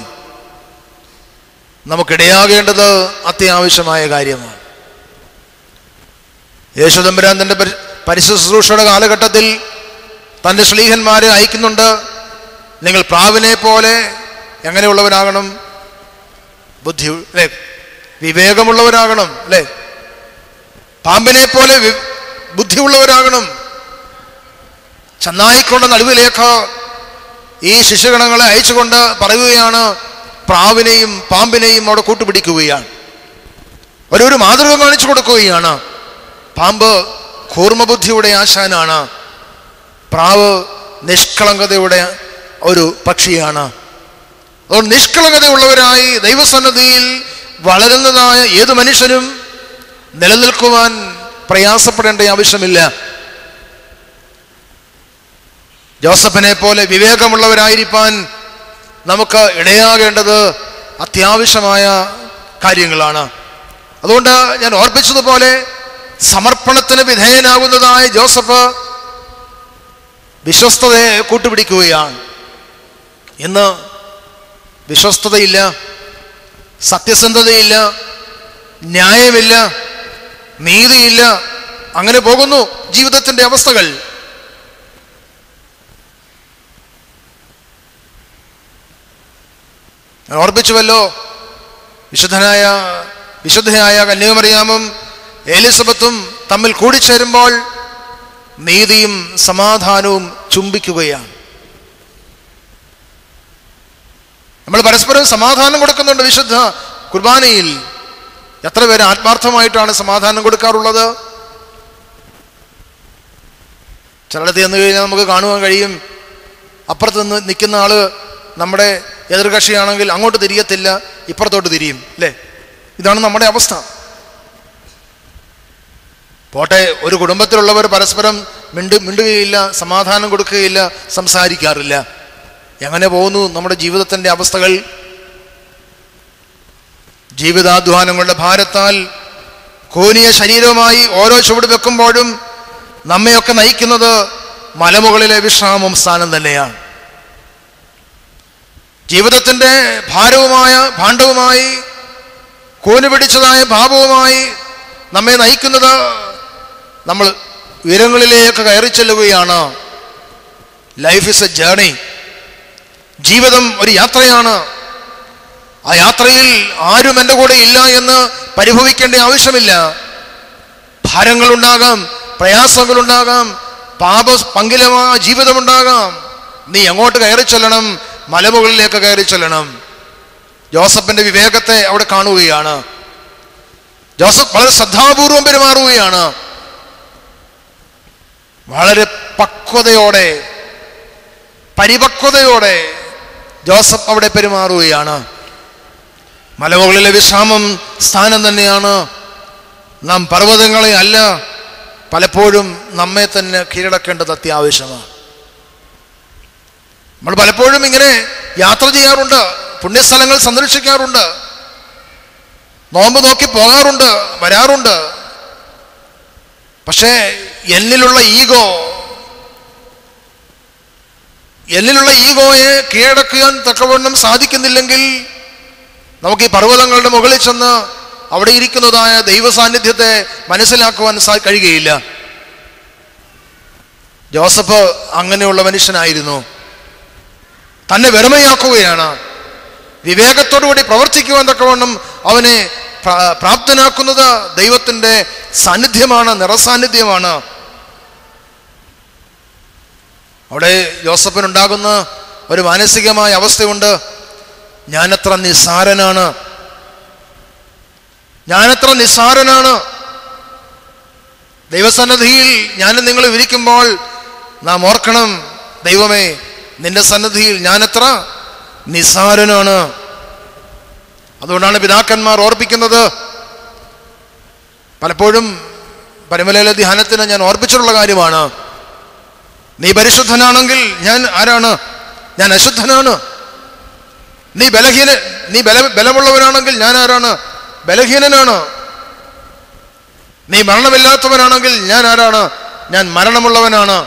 നമുക്കിടയാകേണ്ടത് അത്യാവശ്യമായ കാര്യമാണ്. യേശുദമ്പുരാൻ തൻ്റെ പരിശുശ്രൂഷയുടെ കാലഘട്ടത്തിൽ തൻ്റെ ശ്ലീഹന്മാരെ അയക്കുന്നുണ്ട്. നിങ്ങൾ പ്രാവിനെ പോലെ എങ്ങനെയുള്ളവരാകണം? വിവേകമുള്ളവരാകണം, അല്ലേ? പാമ്പിനെ പോലെ ബുദ്ധിയുള്ളവരാകണം. ചെന്നായിക്കൊണ്ട് നടുവിലേക്ക് ഈ ശിശുഗണങ്ങളെ അയച്ചുകൊണ്ട് പറയുകയാണ്, പ്രാവിനെയും പാമ്പിനെയും അവിടെ കൂട്ടുപിടിക്കുകയാണ്. ഒരു മാതൃക കാണിച്ചു കൊടുക്കുകയാണ്. പാമ്പ് കൂർമ്മബുദ്ധിയുടെ ആശാനാണ്, പ്രാവ് നിഷ്കളങ്കതയുടെ ഒരു പക്ഷിയാണ്. അതുകൊണ്ട് നിഷ്കളങ്കതയുള്ളവരായി ദൈവസന്നിധിയിൽ വളരുന്നതായ ഏതു മനുഷ്യനും നിലനിൽക്കുവാൻ പ്രയാസപ്പെടേണ്ട ആവശ്യമില്ല. ജോസഫിനെ പോലെ വിവേകമുള്ളവരായിരിക്കാൻ നമുക്ക് ഇടയാകേണ്ടത് അത്യാവശ്യമായ കാര്യങ്ങളാണ്. അതുകൊണ്ട് ഞാൻ ഓർപ്പിച്ചതുപോലെ സമർപ്പണത്തിന് വിധേയനാകുന്നതായ ജോസഫ് വിശ്വസ്തതയെ കൂട്ടുപിടിക്കുകയാണ്. ഇന്ന് വിശ്വസ്തതയില്ല, സത്യസന്ധതയില്ല, ന്യായമില്ല, നീതിയില്ല, അങ്ങനെ പോകുന്നു ജീവിതത്തിൻ്റെ അവസ്ഥകൾ. ഓർപ്പിച്ചുവല്ലോ, വിശുദ്ധയായ കന്യകമറിയാമും എലിസബത്തും തമ്മിൽ കൂടിച്ചേരുമ്പോൾ നീതിയും സമാധാനവും ചുംബിക്കുകയാണ്. നമ്മൾ പരസ്പരം സമാധാനം കൊടുക്കുന്നുണ്ട് വിശുദ്ധ കുർബാനയിൽ. എത്ര പേര് ആത്മാർത്ഥമായിട്ടാണ് സമാധാനം കൊടുക്കാറുള്ളത്? ചിലയിടത്ത് ചെന്ന് കഴിഞ്ഞാൽ നമുക്ക് കാണുവാൻ കഴിയും, അപ്പുറത്ത് നിന്ന് നിൽക്കുന്ന ആള് നമ്മുടെ എതിർകക്ഷിയാണെങ്കിൽ അങ്ങോട്ട് തിരിയത്തില്ല, ഇപ്പുറത്തോട്ട് തിരിയും, അല്ലേ? ഇതാണ് നമ്മുടെ അവസ്ഥ. പോട്ടെ, ഒരു കുടുംബത്തിലുള്ളവർ പരസ്പരം മിണ്ടുകയില്ല, സമാധാനം കൊടുക്കുകയില്ല, സംസാരിക്കാറില്ല. എങ്ങനെ പോകുന്നു നമ്മുടെ ജീവിതത്തിൻ്റെ അവസ്ഥകൾ? ജീവിതാധ്വാനങ്ങളുടെ ഭാരത്താൽ കോനിയ ശരീരവുമായി ഓരോ ചുവട് വെക്കുമ്പോഴും നമ്മയൊക്കെ നയിക്കുന്നത് മലമുകളിലെ വിശ്രാമം സ്ഥാനം തന്നെയാണ്. ജീവിതത്തിൻ്റെ ഭാണ്ഡവുമായി കൂന് പിടിച്ചതായ ഭാവവുമായി നമ്മെ നയിക്കുന്നത് നമ്മൾ ഉയരങ്ങളിലേക്ക് കയറി ചെല്ലുകയാണ്. Life is A journey. ജീവിതം ഒരു യാത്രയാണ്. ആ യാത്രയിൽ ആരും എൻ്റെ കൂടെ ഇല്ല എന്ന് പരിഭവിക്കേണ്ട ആവശ്യമില്ല. ഭാരങ്ങളുണ്ടാകാം, പ്രയാസങ്ങളുണ്ടാകാം, പങ്കിലമായ ജീവിതമുണ്ടാകാം. നീ എങ്ങോട്ട് കയറി ചെല്ലണം? മലമുകളിലേക്ക് കയറി ചെല്ലണം. ജോസഫിന്റെ വിവേകത്തെ അവിടെ കാണുകയാണ്. ജോസഫ് വളരെ ശ്രദ്ധാപൂർവം പെരുമാറുകയാണ്. വളരെ പക്വതയോടെ, പരിപക്വതയോടെ ജോസഫ് അവിടെ പെരുമാറുകയാണ്. മലമുകളിലെ വിശ്രാമം സ്ഥാനം തന്നെയാണ്. നാം പർവ്വതങ്ങളെ അല്ല, പലപ്പോഴും നമ്മെ തന്നെ കീഴടക്കേണ്ടത് അത്യാവശ്യമാണ്. നമ്മൾ പലപ്പോഴും ഇങ്ങനെ യാത്ര ചെയ്യാറുണ്ട്, പുണ്യസ്ഥലങ്ങൾ സന്ദർശിക്കാറുണ്ട്, നോമ്പ് നോക്കി പോകാറുണ്ട്, വരാറുണ്ട്. പക്ഷേ എന്നിലുള്ള ഈഗോയെ കീഴടക്കാൻ തക്കവണ്ണം സാധിക്കുന്നില്ലെങ്കിൽ നമുക്ക് ഈ പർവ്വതങ്ങളുടെ മുകളിൽ ചെന്ന് അവിടെ ഇരിക്കുന്നതായ ദൈവ സാന്നിധ്യത്തെ മനസ്സിലാക്കുവാൻ കഴിയുകയില്ല. ജോസഫ് അങ്ങനെയുള്ള മനുഷ്യനായിരുന്നു. തന്നെ വെറുമയാക്കുകയാണ്. വിവേകത്തോടുകൂടി പ്രവർത്തിക്കുവാൻ തക്കവണ്ണം അവനെ പ്രാപ്തനാക്കുന്നത് ദൈവത്തിൻ്റെ സാന്നിധ്യമാണ്, നിറസാന്നിധ്യമാണ്. അവിടെ ജോസഫിനുണ്ടാകുന്ന ഒരു മാനസികമായ അവസ്ഥയുണ്ട്. ഞാനെത്ര നിസ്സാരനാണ്. ദൈവസന്നിധിയിൽ ഞാൻ നിങ്ങൾ ഇരിക്കുമ്പോൾ നാം ഓർക്കണം, ദൈവമേ, നിന്റെ സന്നിധിയിൽ ഞാനെത്ര നിസ്സാരനാണ്. അതുകൊണ്ടാണ് പിതാക്കന്മാർ ഓർപ്പിക്കുന്നത്. പലപ്പോഴും പരമലയിലെ ധ്യാനത്തിന് ഞാൻ ഓർപ്പിച്ചിട്ടുള്ള കാര്യമാണ്, നീ പരിശുദ്ധനാണെങ്കിൽ ഞാൻ ആരാണ്? ഞാൻ അശുദ്ധനാണ്. നീ ബലമുള്ളവനാണെങ്കിൽ ഞാൻ ആരാണ്? ബലഹീനനാണ്. നീ മരണമില്ലാത്തവനാണെങ്കിൽ ഞാൻ ആരാണ്? ഞാൻ മരണമുള്ളവനാണ്.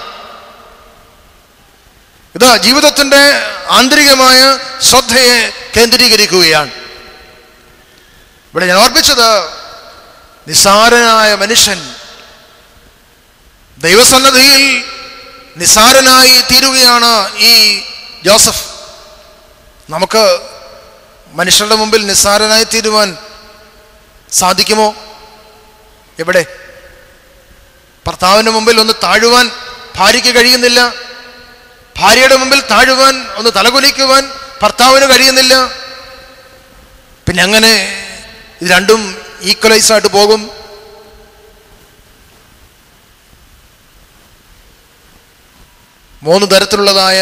ഇത് ജീവിതത്തിന്റെ ആന്തരികമായ ശ്രദ്ധയെ കേന്ദ്രീകരിക്കുകയാണ്. ഇവിടെ ഞാൻ ഓർപ്പിച്ചത്, നിസ്സാരനായ മനുഷ്യൻ ദൈവസന്നിധിയിൽ നിസ്സാരനായി തീരുകയാണ് ഈ ജോസഫ്. നമുക്ക് മനുഷ്യരുടെ മുമ്പിൽ നിസ്സാരനായി തീരുവാൻ സാധിക്കുമോ? എവിടെ? ഭർത്താവിൻ്റെ മുമ്പിൽ ഒന്ന് താഴുവാൻ ഭാര്യയ്ക്ക് കഴിയുന്നില്ല. ഭാര്യയുടെ മുമ്പിൽ താഴുവാൻ, ഒന്ന് തലകുലിക്കുവാൻ ഭർത്താവിന് കഴിയുന്നില്ല. പിന്നെ അങ്ങനെ ഇത് രണ്ടും ഈക്വലൈസ് ആയിട്ട് പോകും. മൂന്ന് തരത്തിലുള്ളതായ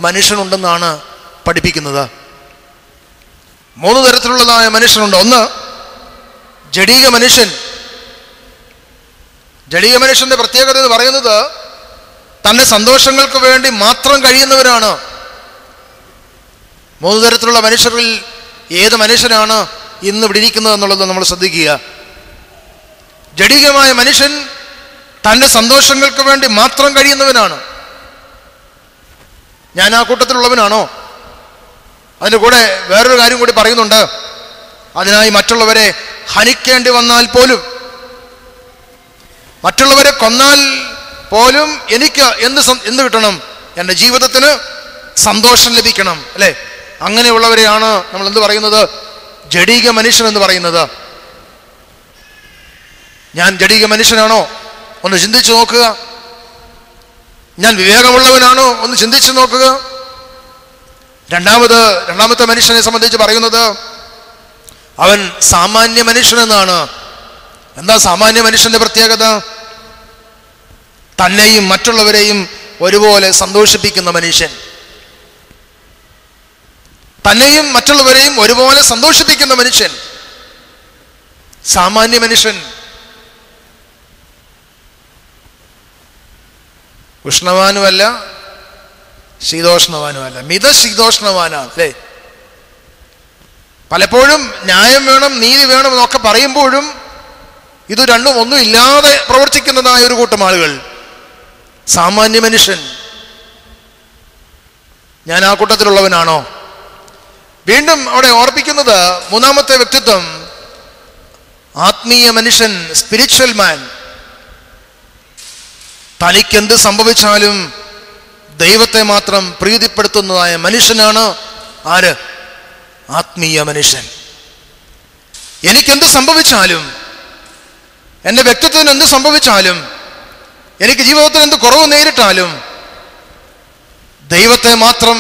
മനുഷ്യനുണ്ടെന്നാണ് പഠിപ്പിക്കുന്നത്. മൂന്ന് തരത്തിലുള്ളതായ മനുഷ്യനുണ്ട്. ഒന്ന്, ജഡീക മനുഷ്യൻ. ജഡീക മനുഷ്യന്റെ പ്രത്യേകത എന്ന് പറയുന്നത്, തന്റെ സന്തോഷങ്ങൾക്ക് വേണ്ടി മാത്രം കഴിയുന്നവരാണ്. മൂന്ന് തരത്തിലുള്ള മനുഷ്യരിൽ ഏത് മനുഷ്യനാണ് ഇന്ന് ഇവിടെ ഇരിക്കുന്നത് എന്നുള്ളത് നമ്മൾ ശ്രദ്ധിക്കുക. ജഡീകമായ മനുഷ്യൻ തൻ്റെ സന്തോഷങ്ങൾക്ക് വേണ്ടി മാത്രം കഴിയുന്നവനാണ്. ഞാൻ ആ കൂട്ടത്തിലുള്ളവനാണോ? അതിൻ്റെ കൂടെ വേറൊരു കാര്യം കൂടി പറയുന്നുണ്ട്. അതിനായി മറ്റുള്ളവരെ ഹനിക്കേണ്ടി വന്നാൽ പോലും, മറ്റുള്ളവരെ കൊന്നാൽ പോലും എനിക്ക് എന്ത് കിട്ടണം? എൻ്റെ ജീവിതത്തിന് സന്തോഷം ലഭിക്കണം, അല്ലേ? അങ്ങനെയുള്ളവരെയാണ് നമ്മൾ എന്ത് പറയുന്നത്? ജഡീക മനുഷ്യൻ എന്ന് പറയുന്നത്. ഞാൻ ജഡീക മനുഷ്യനാണോ? ഒന്ന് ചിന്തിച്ചു നോക്കുക. ഞാൻ വിവേകമുള്ളവനാണോ? ഒന്ന് ചിന്തിച്ചു നോക്കുക. രണ്ടാമത്തെ മനുഷ്യനെ സംബന്ധിച്ച് പറയുന്നത്, അവൻ സാമാന്യ മനുഷ്യനെന്നാണ്. എന്താ സാമാന്യ മനുഷ്യന്റെ പ്രത്യേകത? തന്നെയും മറ്റുള്ളവരെയും ഒരുപോലെ സന്തോഷിപ്പിക്കുന്ന മനുഷ്യൻ. തന്നെയും മറ്റുള്ളവരെയും ഒരുപോലെ സന്തോഷിപ്പിക്കുന്ന മനുഷ്യൻ സാമാന്യ മനുഷ്യൻ. ഉഷ്ണവാനുമല്ല, ശീതോഷ്ണവാനുമല്ല, മിതശീതോഷ്ണവാനാണ്, അല്ലേ? പലപ്പോഴും ന്യായം വേണം, നീതി വേണം എന്നൊക്കെ പറയുമ്പോഴും ഇത് രണ്ടും ഒന്നും ഇല്ലാതെ പ്രവർത്തിക്കുന്നതായ ഒരു കൂട്ടം ആളുകൾ, സാമാന്യ മനുഷ്യൻ. ഞാൻ ആ കൂട്ടത്തിലുള്ളവനാണോ? വീണ്ടും അവിടെ ഓർപ്പിക്കുന്നത് മൂന്നാമത്തെ വ്യക്തിത്വം, ആത്മീയ മനുഷ്യൻ, സ്പിരിച്വൽ മാൻ. തനിക്കെന്ത് സംഭവിച്ചാലും ദൈവത്തെ മാത്രം പ്രീതിപ്പെടുത്തുന്നതായ മനുഷ്യനാണ് ആര്? ആത്മീയ മനുഷ്യൻ. എനിക്കെന്ത് സംഭവിച്ചാലും, എൻ്റെ വ്യക്തിത്വത്തിന് എന്ത് സംഭവിച്ചാലും, എനിക്ക് ജീവിതത്തിൽ എന്ത് കുറവ് നേരിട്ടാലും ദൈവത്തെ മാത്രം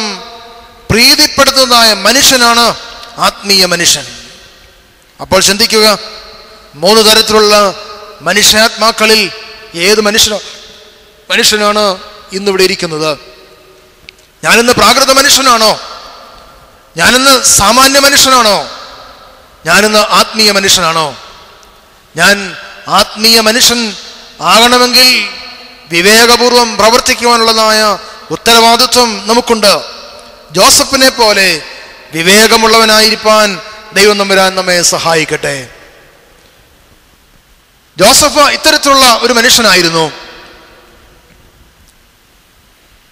പ്രീതിപ്പെടുത്തുന്നതായ മനുഷ്യനാണ് ആത്മീയ മനുഷ്യൻ. അപ്പോൾ ചിന്തിക്കുക, മൂന്ന് തരത്തിലുള്ള മനുഷ്യാത്മാക്കളിൽ ഏത് മനുഷ്യനാണ് ഇന്നിവിടെ ഇരിക്കുന്നത്? ഞാനിന്ന് പ്രാകൃത മനുഷ്യനാണോ? ഞാനിന്ന് സാമാന്യ മനുഷ്യനാണോ? ഞാനിന്ന് ആത്മീയ മനുഷ്യനാണോ? ഞാൻ ആത്മീയ മനുഷ്യൻ ആകണമെങ്കിൽ വിവേകപൂർവം പ്രവർത്തിക്കുവാനുള്ളതായ ഉത്തരവാദിത്വം നമുക്കുണ്ട്. ജോസഫിനെ പോലെ വിവേകമുള്ളവനായിരിക്കാൻ ദൈവം തമ്പുരാൻ നമ്മെ സഹായിക്കട്ടെ. ജോസഫ് ഇത്തരത്തിലുള്ള ഒരു മനുഷ്യനായിരുന്നു.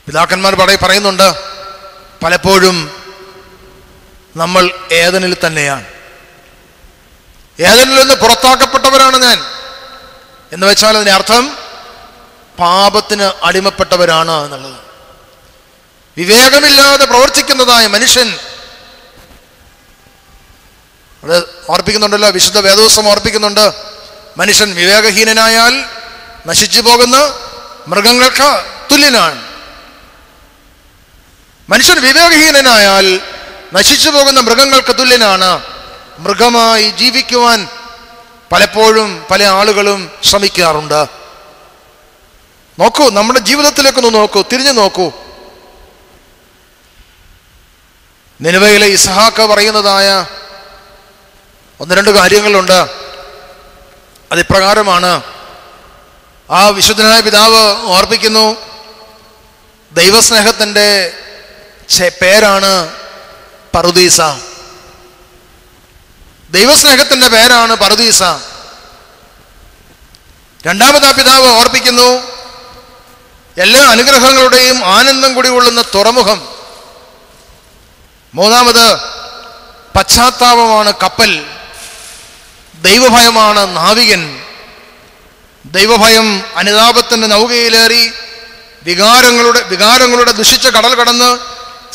പിതാക്കന്മാർ പറയുന്നുണ്ട്, പലപ്പോഴും നമ്മൾ ഏദനിൽ തന്നെയാണ്. ഏദനിൽ നിന്ന് പുറത്താക്കപ്പെട്ടവരാണ് ഞാൻ എന്ന് വെച്ചാൽ അതിന്റെ അർത്ഥം പാപത്തിന് അടിമപ്പെട്ടവരാണ് എന്നുള്ളത്. വിവേകമില്ലാതെ പ്രവർത്തിക്കുന്നതായ മനുഷ്യൻ, അത് ഓർപ്പിക്കുന്നുണ്ടല്ലോ, വിശുദ്ധ വേദോസം ഓർപ്പിക്കുന്നുണ്ട്, മനുഷ്യൻ വിവേകഹീനനായാൽ നശിച്ചു പോകുന്ന മൃഗങ്ങൾക്ക് തുല്യനാണ്. മനുഷ്യൻ വിവേകഹീനനായാൽ നശിച്ചു പോകുന്ന മൃഗങ്ങൾക്ക് തുല്യനാണ്. മൃഗമായി ജീവിക്കുവാൻ പലപ്പോഴും പല ആളുകളും ശ്രമിക്കാറുണ്ട്. നോക്കൂ, നമ്മുടെ ജീവിതത്തിലേക്കൊന്ന് നോക്കൂ, തിരിഞ്ഞു നോക്കൂ. നിനവയിലെ ഇസ്ഹാക്ക് പറയുന്നതായ ഒന്ന് രണ്ട് കാര്യങ്ങളുണ്ട്. അതിപ്രകാരമാണ്. ആ വിശുദ്ധനായ പിതാവ് ഓർപ്പിക്കുന്നു, ദൈവസ്നേഹത്തിൻ്റെ പേരാണ് പറുദീസ. ദൈവസ്നേഹത്തിൻ്റെ പേരാണ് പറുദീസ. രണ്ടാമത് ആ പിതാവ് ഓർപ്പിക്കുന്നു, എല്ലാ അനുഗ്രഹങ്ങളുടെയും ആനന്ദം കൂടി കൊള്ളുന്ന തുറമുഖം. മൂന്നാമത് പശ്ചാത്താപമാണ് കപ്പൽ. ദൈവഭയമാണ് നാവികൻ. ദൈവഭയം അനുതാപത്തിൻ്റെ നൗകയിലേറി വികാരങ്ങളുടെ ദുഷിച്ച കടൽ കടന്ന്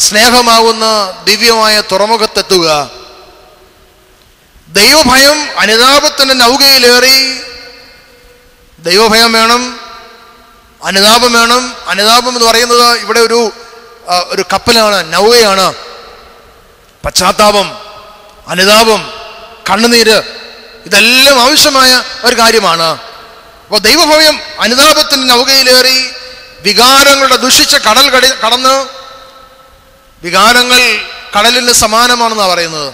സ്നേഹമാവുന്ന ദിവ്യമായ തുറമുഖത്തെത്തുക. ദൈവഭയം അനുതാപത്തിൻ്റെ നൗകയിലേറി. ദൈവഭയം വേണം, അനുതാപം വേണം. അനുതാപം എന്ന് പറയുന്നത് ഇവിടെ ഒരു കപ്പലാണ്, നൗകയാണ്. പശ്ചാത്താപം, അനുതാപം, കണ്ണുനീര്, ഇതെല്ലാം ആവശ്യമായ ഒരു കാര്യമാണ്. അപ്പോൾ ദൈവഭയം അനുതാപത്തിൻ്റെ നൗകയിലേറി വികാരങ്ങളുടെ ദുഷിച്ച കടൽ കടന്ന്, വികാരങ്ങൾ കടലിന് സമാനമാണെന്നാണ് പറയുന്നത്.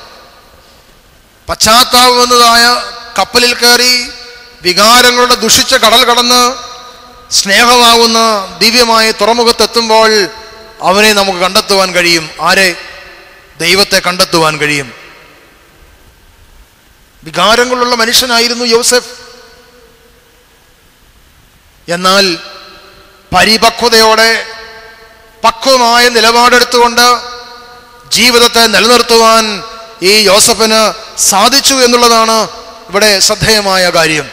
പശ്ചാത്താപം എന്നതായ കപ്പലിൽ കയറി വികാരങ്ങളുടെ ദുഷിച്ച കടൽ കടന്ന് സ്നേഹമാവുന്ന ദിവ്യമായ തുറമുഖത്തെത്തുമ്പോൾ അവനെ നമുക്ക് കണ്ടെത്തുവാൻ കഴിയും. ആരെ? ദൈവത്തെ കണ്ടെത്തുവാൻ കഴിയും. വികാരങ്ങളുള്ള മനുഷ്യനായിരുന്നു യോസെഫ്. എന്നാൽ പരിപക്വതയോടെ പക്വമായ നിലപാടെടുത്തുകൊണ്ട് ജീവിതത്തെ നിലനിർത്തുവാൻ ഈ യോസഫിന് സാധിച്ചു എന്നുള്ളതാണ് ഇവിടെ ശ്രദ്ധേയമായ കാര്യം.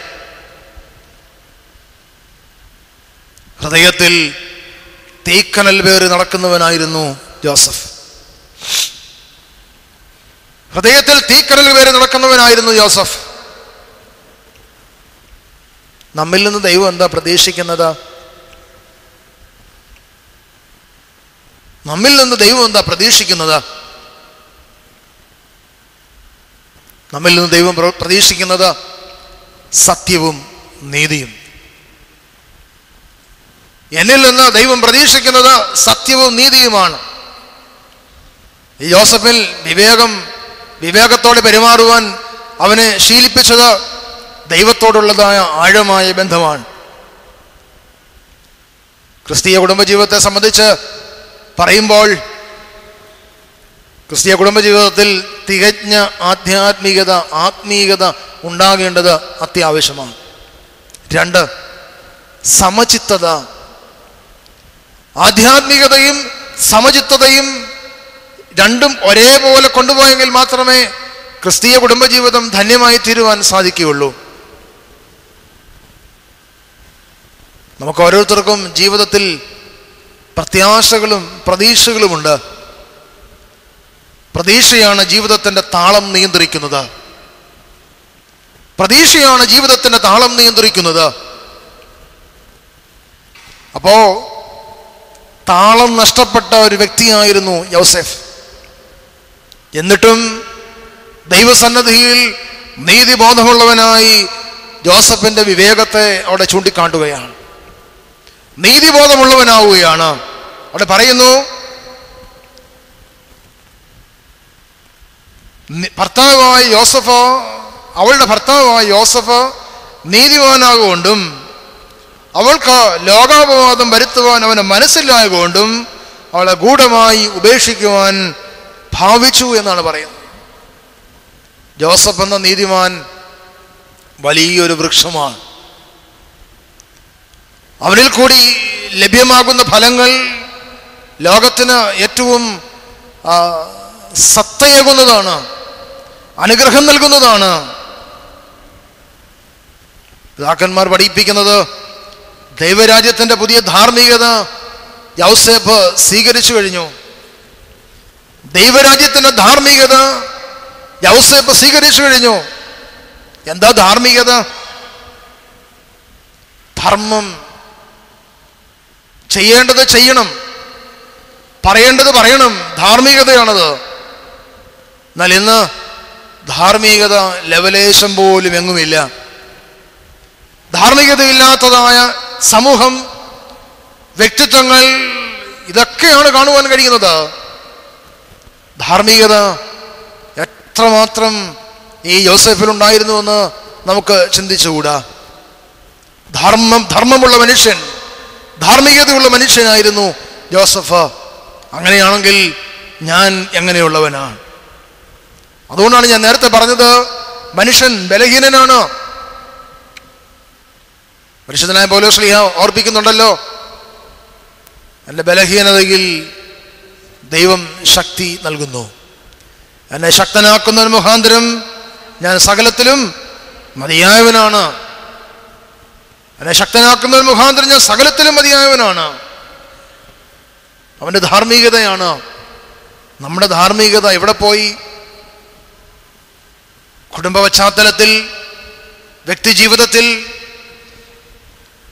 ഹൃദയത്തിൽ തീക്കനൽ പേറി നടക്കുന്നവനായിരുന്നു യോസഫ്. ഹൃദയത്തിൽ തീക്കനൽ പേറി നടക്കുന്നവനായിരുന്നു യോസഫ്. നമ്മിൽ നിന്ന് ദൈവം എന്താ പ്രതീക്ഷിക്കുന്നത്? നമ്മിൽ നിന്ന് ദൈവം എന്താ പ്രതീക്ഷിക്കുന്നത്? നമ്മിൽ നിന്ന് ദൈവം പ്രതീക്ഷിക്കുന്നത് സത്യവും നീതിയും. എന്നിൽ നിന്ന് ദൈവം പ്രതീക്ഷിക്കുന്നത് സത്യവും നീതിയുമാണ്. ഈ യോസഫിൽ വിവേകത്തോടെ പെരുമാറുവാൻ അവനെ ശീലിപ്പിച്ചത് ദൈവത്തോടുള്ളതായ ആഴമായ ബന്ധമാണ്. ക്രിസ്തീയ കുടുംബജീവിതത്തെ സംബന്ധിച്ച് പറയുമ്പോൾ ക്രിസ്തീയ കുടുംബജീവിതത്തിൽ തികഞ്ഞ ആത്മീയത ഉണ്ടാകേണ്ടത് അത്യാവശ്യമാണ്. 2, സമചിത്തത. ആധ്യാത്മികതയും സമചിത്തതയും രണ്ടും ഒരേപോലെ കൊണ്ടുപോയെങ്കിൽ മാത്രമേ ക്രിസ്തീയ കുടുംബജീവിതം ധന്യമായി തീരുവാൻ സാധിക്കുകയുള്ളൂ. നമുക്ക് ഓരോരുത്തർക്കും ജീവിതത്തിൽ പ്രത്യാശകളും പ്രതീക്ഷകളുമുണ്ട്. പ്രതീക്ഷയാണ് ജീവിതത്തിൻ്റെ താളം നിയന്ത്രിക്കുന്നത്. പ്രതീക്ഷയാണ് ജീവിതത്തിൻ്റെ താളം നിയന്ത്രിക്കുന്നത്. അപ്പോ താളം നഷ്ടപ്പെട്ട ഒരു വ്യക്തിയായിരുന്നു യോസെഫ്. എന്നിട്ടും ദൈവസന്നിധിയിൽ നീതിബോധമുള്ളവനായി ജോസഫിന്റെ വിവേകത്തെ അവിടെ ചൂണ്ടിക്കാട്ടുകയാണ്. നീതിബോധമുള്ളവനാവുകയാണ്. അവിടെ പറയുന്നു, അവളുടെ ഭർത്താവായ യോസഫ് നീതിമാനാകൊണ്ടും അവൾക്ക് ലോകാപവാദം വരുത്തുവാൻ അവന് മനസ്സിലായതുകൊണ്ടും അവളെ ഗൂഢമായി ഉപേക്ഷിക്കുവാൻ ഭാവിച്ചു എന്നാണ് പറയുന്നത്. ജോസഫ് എന്ന നീതിമാൻ വലിയൊരു വൃക്ഷമാണ്. അവനിൽ കൂടി ലഭ്യമാകുന്ന ഫലങ്ങൾ ലോകത്തിന് ഏറ്റവും സത്തയേകുന്നതാണ്, അനുഗ്രഹം നൽകുന്നതാണ്. പിതാക്കന്മാർ പഠിപ്പിക്കുന്നത് ദൈവരാജ്യത്തിൻ്റെ പുതിയ ധാർമ്മികത യോസേഫ് സ്വീകരിച്ചു കഴിഞ്ഞു. ദൈവരാജ്യത്തിൻ്റെ ധാർമ്മികത യോസേഫ് സ്വീകരിച്ചു കഴിഞ്ഞു. എന്താ ധാർമ്മികത? ധർമ്മം. ചെയ്യേണ്ടത് ചെയ്യണം, പറയേണ്ടത് പറയണം. ധാർമ്മികതയാണത്. എന്നാൽ ഇന്ന് ധാർമ്മികത ലവലേശം പോലും എങ്ങുമില്ല. ധാർമ്മികതയില്ലാത്തതായ സമൂഹം വ്യക്തിത്വങ്ങൾ, ഇതൊക്കെയാണ് കാണുവാൻ കഴിയുന്നത്. ധാർമ്മികത എത്രമാത്രം ഈ യോസേഫിലുണ്ടായിരുന്നുവെന്ന് നമുക്ക് ചിന്തിച്ചുകൂടാ. ധർമ്മമുള്ള മനുഷ്യൻ, ധാർമ്മികതയുള്ള മനുഷ്യനായിരുന്നു യോസഫ്. അങ്ങനെയാണെങ്കിൽ ഞാൻ എങ്ങനെയുള്ളവനാണ്? അതുകൊണ്ടാണ് ഞാൻ നേരത്തെ പറഞ്ഞത്, മനുഷ്യൻ ബലഹീനനാണ്. പരിശുദ്ധനായ പൗലോസ് ഓർപ്പിക്കുന്നുണ്ടല്ലോ, എൻ്റെ ബലഹീനതയിൽ ദൈവം ശക്തി നൽകുന്നു. എന്നെ ശക്തനാക്കുന്നതിന് മുഖാന്തരം ഞാൻ സകലത്തിലും മതിയായവനാണ്. എന്നെ ശക്തനാക്കുന്നതിന് മുഖാന്തരം ഞാൻ സകലത്തിലും മതിയായവനാണ്. അവൻ്റെ ധാർമ്മികതയാണ്. നമ്മുടെ ധാർമ്മികത എവിടെ പോയി? കുടുംബ പശ്ചാത്തലത്തിൽ, വ്യക്തി ജീവിതത്തിൽ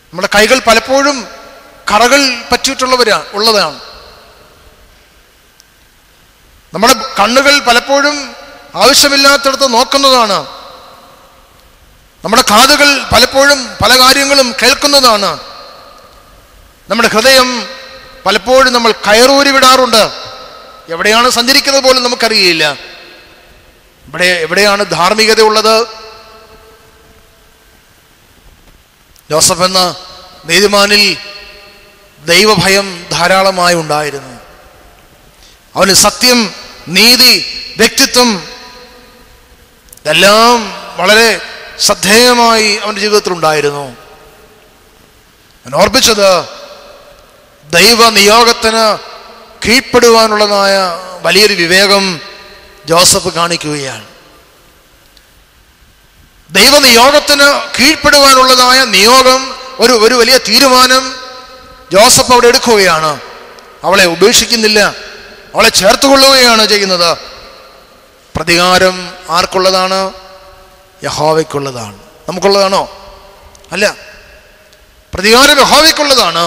നമ്മുടെ കൈകൾ പലപ്പോഴും കറകൾ ഉള്ളതാണ്. നമ്മുടെ കണ്ണുകൾ പലപ്പോഴും ആവശ്യമില്ലാത്തടത്ത് നോക്കുന്നതാണ്. നമ്മുടെ കാതുകൾ പലപ്പോഴും പല കാര്യങ്ങളും കേൾക്കുന്നതാണ്. നമ്മുടെ ഹൃദയം പലപ്പോഴും നമ്മൾ കയറൂരി വിടാറുണ്ട്. എവിടെയാണ് സഞ്ചരിക്കുന്നത് പോലും നമുക്കറിയില്ല. എവിടെയാണ് ധാർമ്മികത ഉള്ളത്? ജോസഫ് എന്ന നീതിമാനിൽ ദൈവഭയം ധാരാളമായി ഉണ്ടായിരുന്നു. അവന് സത്യം, നീതി, വ്യക്തിത്വം എല്ലാം വളരെ ശ്രദ്ധേയമായി അവൻ്റെ ജീവിതത്തിൽ ഉണ്ടായിരുന്നു. ഞാൻ ഓർപ്പിച്ചത്, ദൈവ നിയോഗത്തിന് കീഴ്പ്പെടുവാനുള്ളതായ വലിയൊരു വിവേകം ജോസഫ് കാണിക്കുകയാണ്. ദൈവനിയോഗത്തിന് കീഴ്പ്പെടുവാനുള്ളതായ നിയോഗം, ഒരു വലിയ തീരുമാനം ജോസഫ് അവിടെ എടുക്കുകയാണ്. അവളെ ഉപേക്ഷിക്കുന്നില്ല, അവളെ ചേർത്തുകൊള്ളുകയാണ് ചെയ്യുന്നത്. പ്രതികാരം ആർക്കുള്ളതാണ്? യഹോവയ്ക്കുള്ളതാണ്. നമുക്കുള്ളതാണോ? അല്ല, പ്രതികാരം യഹോവയ്ക്കുള്ളതാണ്.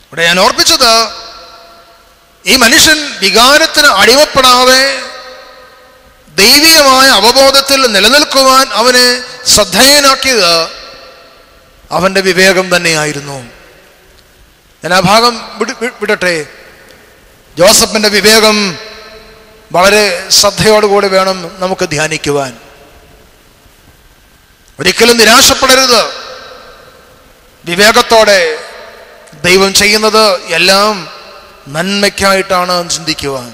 ഇവിടെ ഞാൻ ഓർപ്പിച്ചത്, ഈ മനുഷ്യൻ വികാരത്തിന് അടിമപ്പെടാതെ ദൈവികമായ അവബോധത്തിൽ നിലനിൽക്കുവാൻ അവനെ ശ്രദ്ധേയനാക്കിയത് അവൻ്റെ വിവേകം തന്നെയായിരുന്നു. ഞാൻ ആ ഭാഗം വിടട്ടെ. ജോസഫിൻ്റെ വിവേകം വളരെ ശ്രദ്ധയോടുകൂടി വേണം നമുക്ക് ധ്യാനിക്കുവാൻ. ഒരിക്കലും നിരാശപ്പെടരുത്. വിവേകത്തോടെ ദൈവം ചെയ്യുന്നത് എല്ലാം നന്മയ്ക്കായിട്ടാണ് ചിന്തിക്കുവാൻ.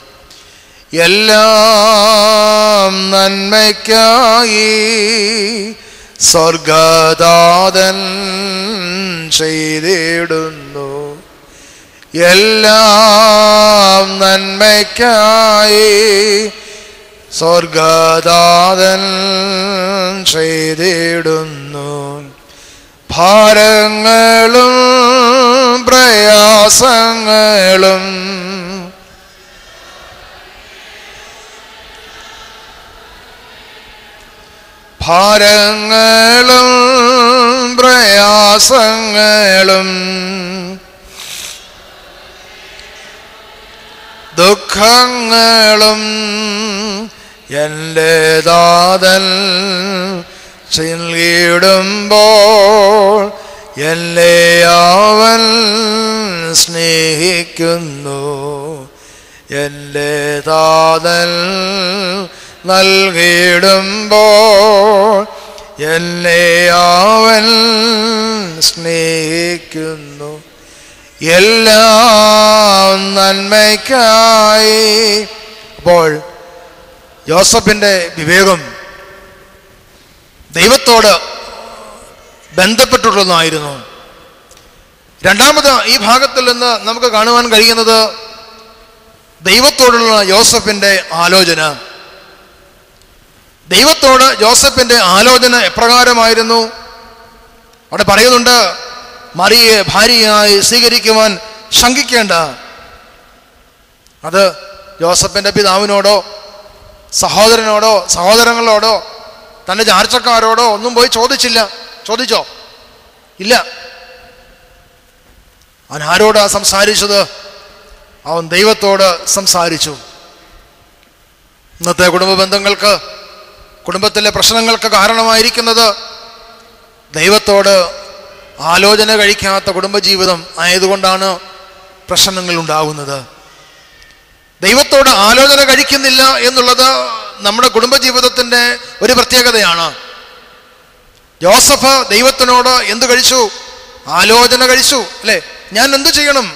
എല്ലാം നന്മയ്ക്കായി സ്വർഗദാതൻ ചെയ്തിടുന്നു. എല്ലാം നന്മയ്ക്കായി സ്വർഗദാതൻ ചെയ്തിടുന്നു. ഭാരങ്ങളും പ്രയാസങ്ങളും പ്രയാസങ്ങളും ദുഃഖങ്ങളും എൻ്റെ ദാതൻ ചിൽകിടുമ്പോൾ എന്നെ അവൻ സ്നേഹിക്കുന്നു. എൻ്റെ ദാതൻ നൽകിടുമ്പോൾ എന്നെ അവൻ സ്നേഹിക്കുന്നു. എല്ലാം നന്മയ്ക്കായി. അപ്പോൾ യോസഫിൻ്റെ വിവേകം ദൈവത്തോട് ബന്ധപ്പെട്ടുള്ളതായിരുന്നു. രണ്ടാമത് ഈ ഭാഗത്തിൽ നിന്ന് നമുക്ക് കാണുവാൻ കഴിയുന്നത് ദൈവത്തോടുള്ള യോസഫിൻ്റെ ആലോചന. ദൈവത്തോട് ജോസഫിൻ്റെ ആലോചന എപ്രകാരമായിരുന്നു? അവിടെ പറയുന്നുണ്ട്, മറിയെ ഭാര്യയായി സ്വീകരിക്കുവാൻ ശങ്കിക്കേണ്ട. അത് ജോസഫിൻ്റെ പിതാവിനോടോ സഹോദരനോടോ സഹോദരങ്ങളോടോ തൻ്റെ ചാർച്ചക്കാരോടോ ഒന്നും പോയി ചോദിച്ചില്ല. ചോദിച്ചോ? ഇല്ല. അവൻ ആരോടാ സംസാരിച്ചത്? അവൻ ദൈവത്തോട് സംസാരിച്ചു. ഇന്നത്തെ കുടുംബ ബന്ധങ്ങൾക്ക്, കുടുംബത്തിലെ പ്രശ്നങ്ങൾക്ക് കാരണമായിരിക്കുന്നത് ദൈവത്തോട് ആലോചന കഴിക്കാത്ത കുടുംബജീവിതം ആയതുകൊണ്ടാണ് പ്രശ്നങ്ങൾ ഉണ്ടാകുന്നത്. ദൈവത്തോട് ആലോചന കഴിക്കുന്നില്ല എന്നുള്ളത് നമ്മുടെ കുടുംബജീവിതത്തിൻ്റെ ഒരു പ്രത്യേകതയാണ്. യോസഫ് ദൈവത്തിനോട് എന്ത് കഴിച്ചു? ആലോചന കഴിച്ചു, അല്ലേ? ഞാൻ എന്ത് ചെയ്യണം?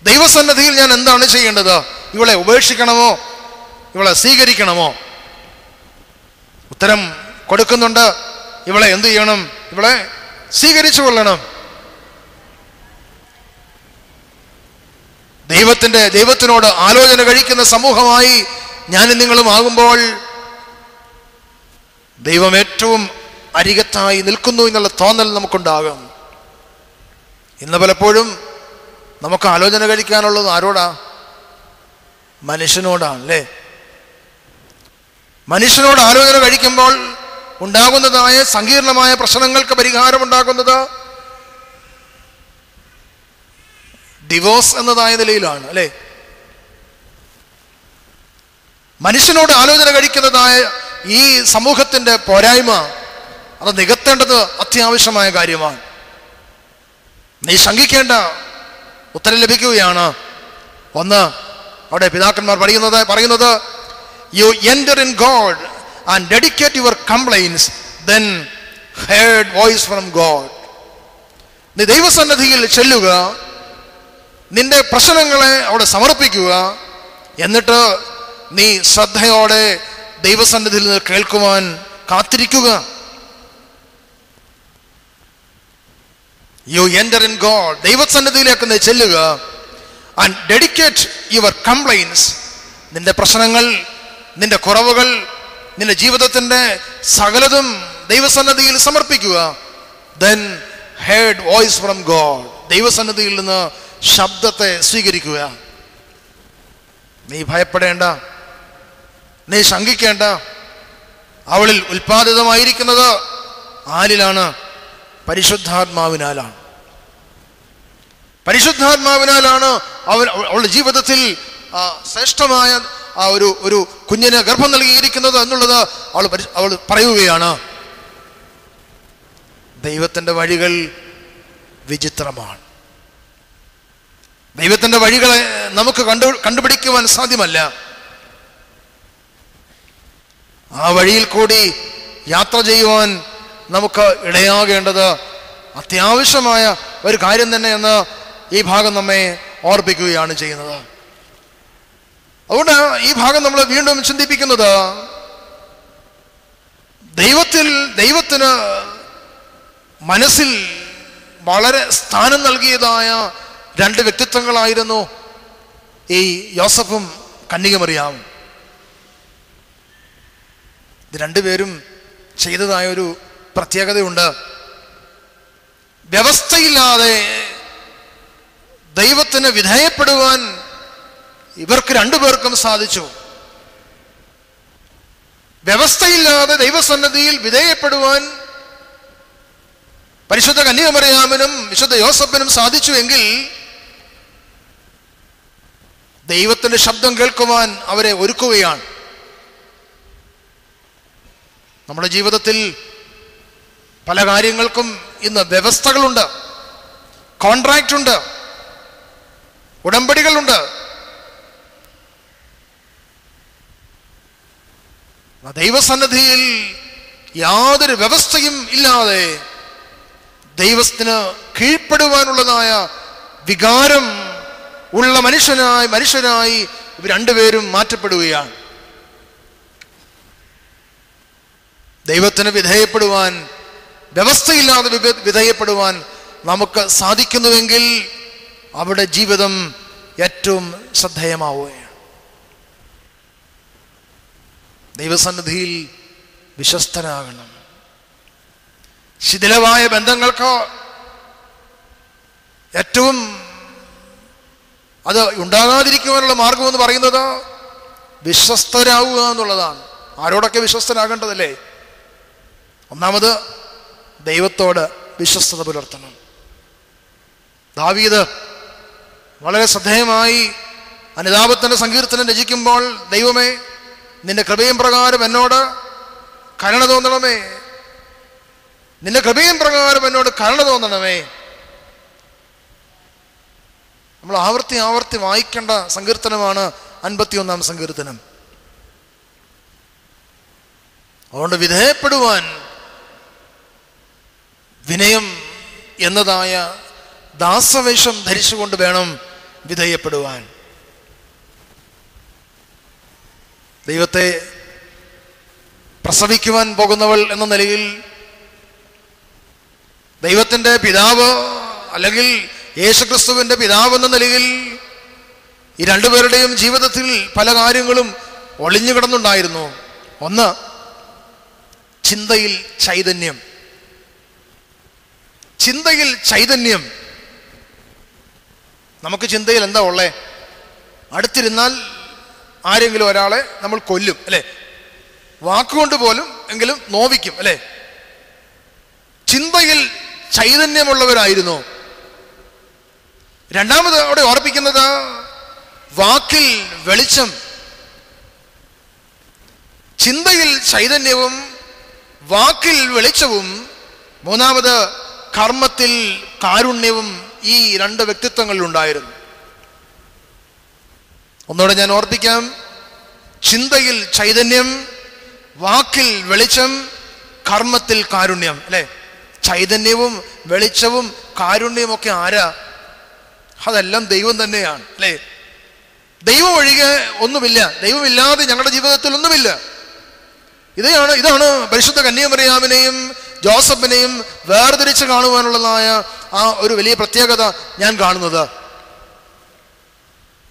ദൈവസന്നിധിയിൽ ഞാൻ എന്താണ് ചെയ്യേണ്ടത്? ഇവളെ ഉപേക്ഷിക്കണമോ ഇവളെ സ്വീകരിക്കണമോ? ഉത്തരം കൊടുക്കുന്നുണ്ട്. ഇവളെ എന്ത് ചെയ്യണം? ഇവളെ സ്വീകരിച്ചു കൊള്ളണം. ദൈവത്തിനോട് ആലോചന കഴിക്കുന്ന സമൂഹമായി ഞാനും നിങ്ങളും ആകുമ്പോൾ ദൈവം ഏറ്റവും അരികത്തായി നിൽക്കുന്നു എന്നുള്ള തോന്നൽ നമുക്കുണ്ടാകും. ഇന്ന് പലപ്പോഴും നമുക്ക് ആലോചന കഴിക്കാനുള്ളത് ആരോടാ? മനുഷ്യനോടാണ്, അല്ലേ? മനുഷ്യനോട് ആലോചന കഴിക്കുമ്പോൾ ഉണ്ടാകുന്നതായ സങ്കീർണമായ പ്രശ്നങ്ങൾക്ക് പരിഹാരമുണ്ടാകുന്നത് ഡിവോഴ്സ് എന്നതായ നിലയിലാണ്, അല്ലേ? മനുഷ്യനോട് ആലോചന കഴിക്കുന്നതായ ഈ സമൂഹത്തിൻ്റെ പോരായ്മ അത് നികത്തേണ്ടത് അത്യാവശ്യമായ കാര്യമാണ്. നീ ശങ്കിക്കേണ്ട, ഉത്തരം ലഭിക്കുകയാണ്. ഒന്ന്, അവിടെ പിതാക്കന്മാർ പറയുന്നത് you enter in God and dedicate your complaints, then heard voice from God. നീ ദൈവസന്നിധിയിൽ ചെല്ലുക, നിന്റെ പ്രശ്നങ്ങളെ അവിടെ സമർപ്പിക്കുക, എന്നിട്ട് നീ ശ്രദ്ധയോടെ ദൈവസന്നിധിയിൽ നിന്ന് കേൾക്കുവാൻ കാത്തിരിക്കുക. You enter in God, ദൈവസന്നിധിയിലേക്ക് നീ ചെല്ലുക, and dedicate your complaints, നിന്റെ പ്രശ്നങ്ങൾ, നിന്റെ കുറവുകൾ, നിന്റെ ജീവിതത്തിൻ്റെ സകലതും ദൈവസന്നിധിയിൽ സമർപ്പിക്കുക. Then heard voice from God, ദൈവസന്നിധിയിൽ നിന്ന് ശബ്ദത്തെ സ്വീകരിക്കുക. നീ ഭയപ്പെടേണ്ട, നീ ശങ്കിക്കേണ്ട. അവളിൽ ഉൽപ്പാദിതമായിരിക്കുന്നത് ആരിലാണ്? പരിശുദ്ധാത്മാവിനാലാണ്. പരിശുദ്ധാത്മാവിനാലാണ് അവളുടെ ജീവിതത്തിൽ ശ്രേഷ്ഠമായ ഒരു കുഞ്ഞിന് ഗർഭം നൽകിയിരിക്കുന്നത് എന്നുള്ളത് അവൾ പറയുകയാണ്. ദൈവത്തിൻ്റെ വഴികൾ വിചിത്രമാണ്. ദൈവത്തിൻ്റെ വഴികളെ നമുക്ക് കണ്ടുപിടിക്കുവാൻ സാധ്യമല്ല. ആ വഴിയിൽ കൂടി യാത്ര ചെയ്യുവാൻ നമുക്ക് ഇടയാകേണ്ടത് അത്യാവശ്യമായ ഒരു കാര്യം തന്നെയെന്ന് ഈ ഭാഗം നമ്മെ ഓർപ്പിക്കുകയാണ് ചെയ്യുന്നത്. അതുകൊണ്ട് ഈ ഭാഗം നമ്മൾ വീണ്ടും ചിന്തിപ്പിക്കുന്നത്, ദൈവത്തിന് മനസ്സിൽ വളരെ സ്ഥാനം നൽകിയതായ രണ്ട് വ്യക്തിത്വങ്ങളായിരുന്നു ഈ യോസഫും കന്യകമറിയാമും. ഇത് രണ്ടുപേരും ചെയ്തതായ ഒരു പ്രത്യേകതയുണ്ട്. വ്യവസ്ഥയില്ലാതെ ദൈവത്തിന് വിധേയപ്പെടുവാൻ ഇവർക്ക് രണ്ടുപേർക്കും സാധിച്ചു. വ്യവസ്ഥയില്ലാതെ ദൈവസന്നിധിയിൽ വിധേയപ്പെടുവാൻ പരിശുദ്ധ കന്യകമറിയാമിനും വിശുദ്ധ യോസഫിനും സാധിച്ചു എങ്കിൽ ദൈവത്തിന്റെ ശബ്ദം കേൾക്കുവാൻ അവരെ ഒരുക്കുകയാണ്. നമ്മുടെ ജീവിതത്തിൽ പല കാര്യങ്ങൾക്കും ഇന്ന് വ്യവസ്ഥകളുണ്ട്, കോൺട്രാക്റ്റ് ഉണ്ട്, ഉടമ്പടികളുണ്ട്. ദൈവസന്നിധിയിൽ യാതൊരു വ്യവസ്ഥയും ഇല്ലാതെ ദൈവത്തിന് കീഴ്പ്പെടുവാനുള്ളതായ വികാരം ഉള്ള മനുഷ്യനായി ഇവർ രണ്ടുപേരും മാറ്റപ്പെടുകയാണ്. ദൈവത്തിന് വിധേയപ്പെടുവാൻ, വ്യവസ്ഥയില്ലാതെ വിധേയപ്പെടുവാൻ നമുക്ക് സാധിക്കുന്നുവെങ്കിൽ അവിടെ ജീവിതം ഏറ്റവും ശ്രദ്ധേയമാവുകയാണ്. ദൈവസന്നിധിയിൽ വിശ്വസ്തനാകണം. ശിഥിലമായ ബന്ധങ്ങൾക്ക് ഏറ്റവും അത് ഉണ്ടാകാതിരിക്കുവാനുള്ള മാർഗമെന്ന് പറയുന്നത് വിശ്വസ്തരാകുക എന്നുള്ളതാണ്. ആരോടൊക്കെ വിശ്വസ്തരാകേണ്ടതല്ലേ? ഒന്നാമത് ദൈവത്തോട് വിശ്വസ്തത പുലർത്തണം. ദാവീദ് വളരെ ശ്രദ്ധേയമായി അനുതാപത്തിന്റെ സങ്കീർത്തനം രചിക്കുമ്പോൾ, ദൈവമേ നിന്റെ കൃപയും പ്രകാരം എന്നോട് കരുണ തോന്നണമേ, നിന്റെ കൃപയും പ്രകാരം എന്നോട് കരുണ തോന്നണമേ. നമ്മൾ ആവർത്തി ആവർത്തി വായിക്കേണ്ട സങ്കീർത്തനമാണ് 51-ാം സങ്കീർത്തനം. അതുകൊണ്ട് വിധേയപ്പെടുവാൻ വിനയം എന്നതായ ദാസവേഷം ധരിച്ചുകൊണ്ട് വേണം വിധേയപ്പെടുവാൻ. ദൈവത്തെ പ്രസവിക്കുവാൻ പോകുന്നവൾ എന്ന നിലയിൽ ദൈവത്തിൻ്റെ പിതാവ് അല്ലെങ്കിൽ യേശുക്രിസ്തുവിൻ്റെ പിതാവ് എന്ന നിലയിൽ ഈ രണ്ടുപേരുടെയും ജീവിതത്തിൽ പല കാര്യങ്ങളും ഒളിഞ്ഞു കിടന്നുണ്ടായിരുന്നു. ഒന്ന്, ചിന്തയിൽ ചൈതന്യം. ചിന്തയിൽ ചൈതന്യം. നമുക്ക് ചിന്തയിൽ എന്താ ഉള്ളേ? അടുത്തിരുന്നാൽ ആരെങ്കിലും ഒരാളെ നമ്മൾ കൊല്ലും, അല്ലേ? വാക്കുകൊണ്ട് പോലും എങ്കിലും നോവിക്കും, അല്ലേ? ചിന്തയിൽ ചൈതന്യമുള്ളവരായിരുന്നു. രണ്ടാമത് അവിടെ ഓർപ്പിക്കുന്നത് വാക്കിൽ വെളിച്ചം. ചിന്തയിൽ ചൈതന്യവും വാക്കിൽ വെളിച്ചവും. മൂന്നാമത് കർമ്മത്തിൽ കാരുണ്യവും ഈ രണ്ട് വ്യക്തിത്വങ്ങളിലുണ്ടായിരുന്നു. ഒന്നുകൂടെ ഞാൻ ഓർപ്പിക്കാം. ചിന്തയിൽ ചൈതന്യം, വാക്കിൽ വെളിച്ചം, കർമ്മത്തിൽ കാരുണ്യം, അല്ലേ? ചൈതന്യവും വെളിച്ചവും കാരുണ്യവും ഒക്കെ ആരാ? അതെല്ലാം ദൈവം തന്നെയാണ്, അല്ലേ? ദൈവം ഒഴികെ ഒന്നുമില്ല. ദൈവമില്ലാതെ ഞങ്ങളുടെ ജീവിതത്തിൽ ഒന്നുമില്ല. ഇതാണ് പരിശുദ്ധ കന്യാമറിയാമിനെയും ജോസഫിനെയും വേർതിരിച്ച് കാണുവാനുള്ളതായ ആ ഒരു വലിയ പ്രത്യേകത ഞാൻ കാണുന്നത്.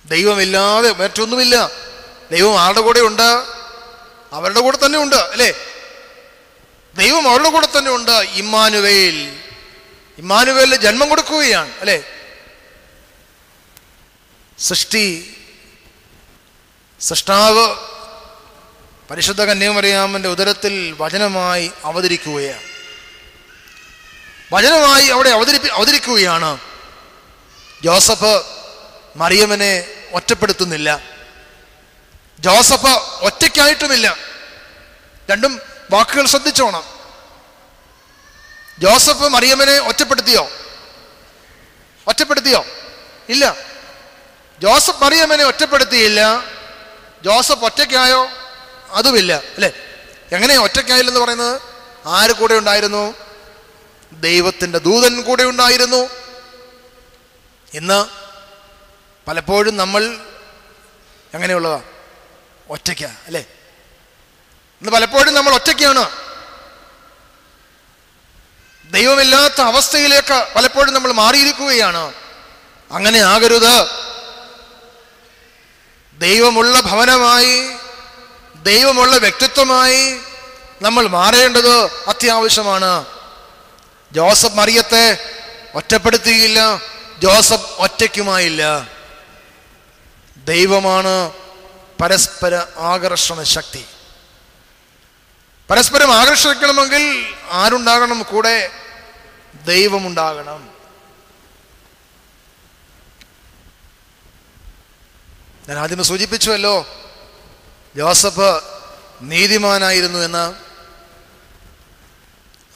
ദൈവമില്ലാതെ മറ്റൊന്നുമില്ല. ദൈവം ആരുടെ കൂടെ ഉണ്ട്? അവരുടെ കൂടെ തന്നെ ഉണ്ട്, അല്ലേ? ദൈവം അവരുടെ കൂടെ തന്നെ ഉണ്ട്. ഇമ്മാനുവേലിന് ജന്മം കൊടുക്കുകയാണ്, അല്ലേ? സൃഷ്ടാവ് പരിശുദ്ധ കന്യാമറിയാമിൻ്റെ ഉദരത്തിൽ വചനമായി അവതരിക്കുകയാണ്. വചനമായി അവിടെ അവതരിക്കുകയാണ്. ജോസഫ് മറിയമിനെ ഒറ്റപ്പെടുത്തുന്നില്ല. ജോസഫ് ഒറ്റയ്ക്കായിട്ടുമില്ല. രണ്ടും വാക്കുകൾ ശ്രദ്ധിച്ചോണം. ജോസഫ് മറിയമിനെ ഒറ്റപ്പെടുത്തിയോ? ഇല്ല. ജോസഫ് മറിയമിനെ ഒറ്റപ്പെടുത്തിയില്ല. ജോസഫ് ഒറ്റയ്ക്കായോ? അതുമില്ല, അല്ലേ? എങ്ങനെയാ ഒറ്റയ്ക്കായില്ലെന്ന് പറയുന്നത്? ആര് കൂടെ ഉണ്ടായിരുന്നു? ദൈവത്തിൻ്റെ ദൂതൻ കൂടെ ഉണ്ടായിരുന്നു. ഇന്ന് പലപ്പോഴും നമ്മൾ എങ്ങനെയുള്ളതാ? ഒറ്റയ്ക്കാ, അല്ലേ? ഇന്ന് പലപ്പോഴും നമ്മൾ ഒറ്റയ്ക്കാണ്. ദൈവമില്ലാത്ത അവസ്ഥയിലേക്ക് പലപ്പോഴും നമ്മൾ മാറിയിരിക്കുകയാണ്. അങ്ങനെ ആകരുത്. ദൈവമുള്ള ഭവനമായി, ദൈവമുള്ള വ്യക്തിത്വമായി നമ്മൾ മാറേണ്ടത് അത്യാവശ്യമാണ്. ജോസഫ് മറിയത്തെ ഒറ്റപ്പെടുത്തിയില്ല. ജോസഫ് ഒറ്റയ്ക്കുമായില്ല. ദൈവമാണ് പരസ്പര ആകർഷണ ശക്തി. പരസ്പരം ആകർഷിക്കണമെങ്കിൽ ആരുണ്ടാകണം? കൂടെ ദൈവമുണ്ടാകണം. ഞാൻ ആദ്യമേ സൂചിപ്പിച്ചുവല്ലോ, ജോസഫ് നീതിമാനായിരുന്നു എന്ന്.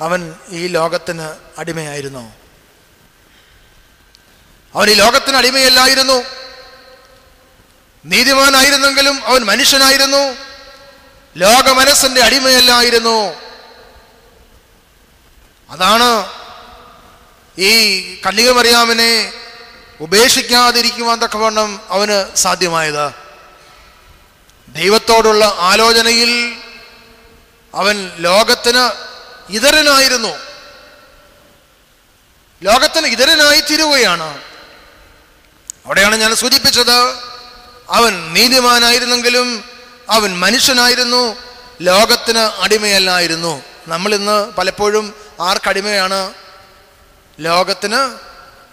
അവൻ ഈ ലോകത്തിന് അടിമയായിരുന്നു. അവൻ ഈ ലോകത്തിന് അടിമയല്ലായിരുന്നു. നീതിമാനായിരുന്നെങ്കിലും അവൻ മനുഷ്യനായിരുന്നു. ലോക മനസ്സിന്റെ അടിമയല്ലായിരുന്നു. അതാണ് ഈ കന്യകമറിയാമിനെ ഉപേക്ഷിക്കാതിരിക്കുവാൻ തക്കവണ്ണം അവന് സാധ്യമായത്. ദൈവത്തോടുള്ള ആലോചനയിൽ അവൻ ലോകത്തിന് ഇതരനായിരുന്നു. ലോകത്തിന് ഇതരനായി തീരുകയാണ്. അവിടെയാണ് ഞാൻ സൂചിപ്പിച്ചത്. അവൻ നീതിമാനായിരുന്നെങ്കിലും അവൻ മനുഷ്യനായിരുന്നു. ലോകത്തിന് അടിമയല്ലായിരുന്നു. നമ്മളിന്ന് പലപ്പോഴും ആർക്കടിമയാണ്? ലോകത്തിന്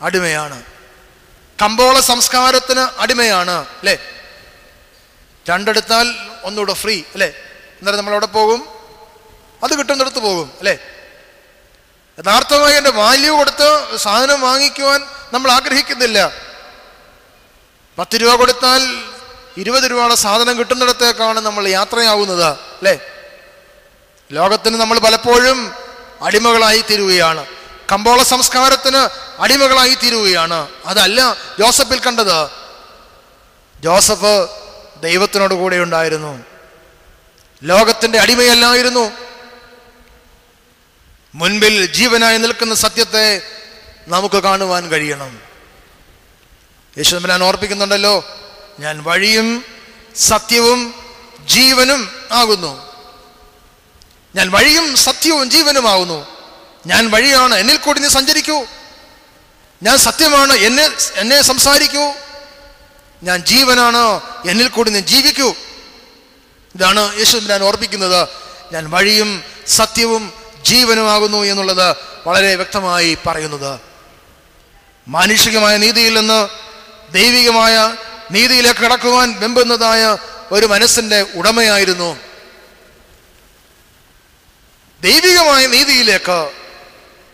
അടിമയാണ്. കമ്പോള സംസ്കാരത്തിന് അടിമയാണ്, അല്ലേ? രണ്ടെടുത്താൽ ഒന്നുകൂടെ ഫ്രീ, അല്ലേ? എന്നാലും നമ്മളവിടെ പോകും, അത് കിട്ടുന്നിടത്ത് പോകും, അല്ലേ? യഥാർത്ഥമായി എൻ്റെ വാല്യൂ കൊടുത്ത് സാധനം വാങ്ങിക്കുവാൻ നമ്മൾ ആഗ്രഹിക്കുന്നില്ല. 10 രൂപ കൊടുത്താൽ 20 രൂപയുടെ സാധനം കിട്ടുന്നിടത്തേക്കാണ് നമ്മൾ യാത്രയാവുന്നത്, അല്ലേ? ലോകത്തിന് നമ്മൾ പലപ്പോഴും അടിമകളായി തീരുകയാണ്. കമ്പോള സംസ്കാരത്തിന് അടിമകളായി തീരുകയാണ്. അതല്ല ജോസഫിൽ കണ്ടത്. ജോസഫ് ദൈവത്തിനോട് കൂടെ ഉണ്ടായിരുന്നു. ലോകത്തിന്റെ അടിമയല്ലായിരുന്നു. മുൻപിൽ ജീവനായി നിൽക്കുന്ന സത്യത്തെ നമുക്ക് കാണുവാൻ കഴിയണം. യേശുദാൻ ഓർപ്പിക്കുന്നുണ്ടല്ലോ, ഞാൻ വഴിയും സത്യവും ജീവനും ആകുന്നു. ഞാൻ വഴിയും സത്യവും ജീവനുമാകുന്നു. ഞാൻ വഴിയാണ്, എന്നിൽ കൂടി നീ സഞ്ചരിക്കൂ. ഞാൻ സത്യമാണ്, എന്നെ സംസാരിക്കൂ. ഞാൻ ജീവനാണ്, എന്നിൽ കൂടി നീ ജീവിക്കൂ. ഇതാണ് യേശുദാൻ ഓർപ്പിക്കുന്നത്. ഞാൻ വഴിയും സത്യവും ജീവനുമാകുന്നു എന്നുള്ളത് വളരെ വ്യക്തമായി പറയുന്നത്. മാനുഷികമായ നീതിയിൽ നിന്ന് ദൈവികമായ നീതിയിലേക്ക് കടക്കുവാൻ വെമ്പുന്നതായ ഒരു മനസ്സിന്റെ ഉടമയായിരുന്നു. ദൈവികമായ നീതിയിലേക്ക്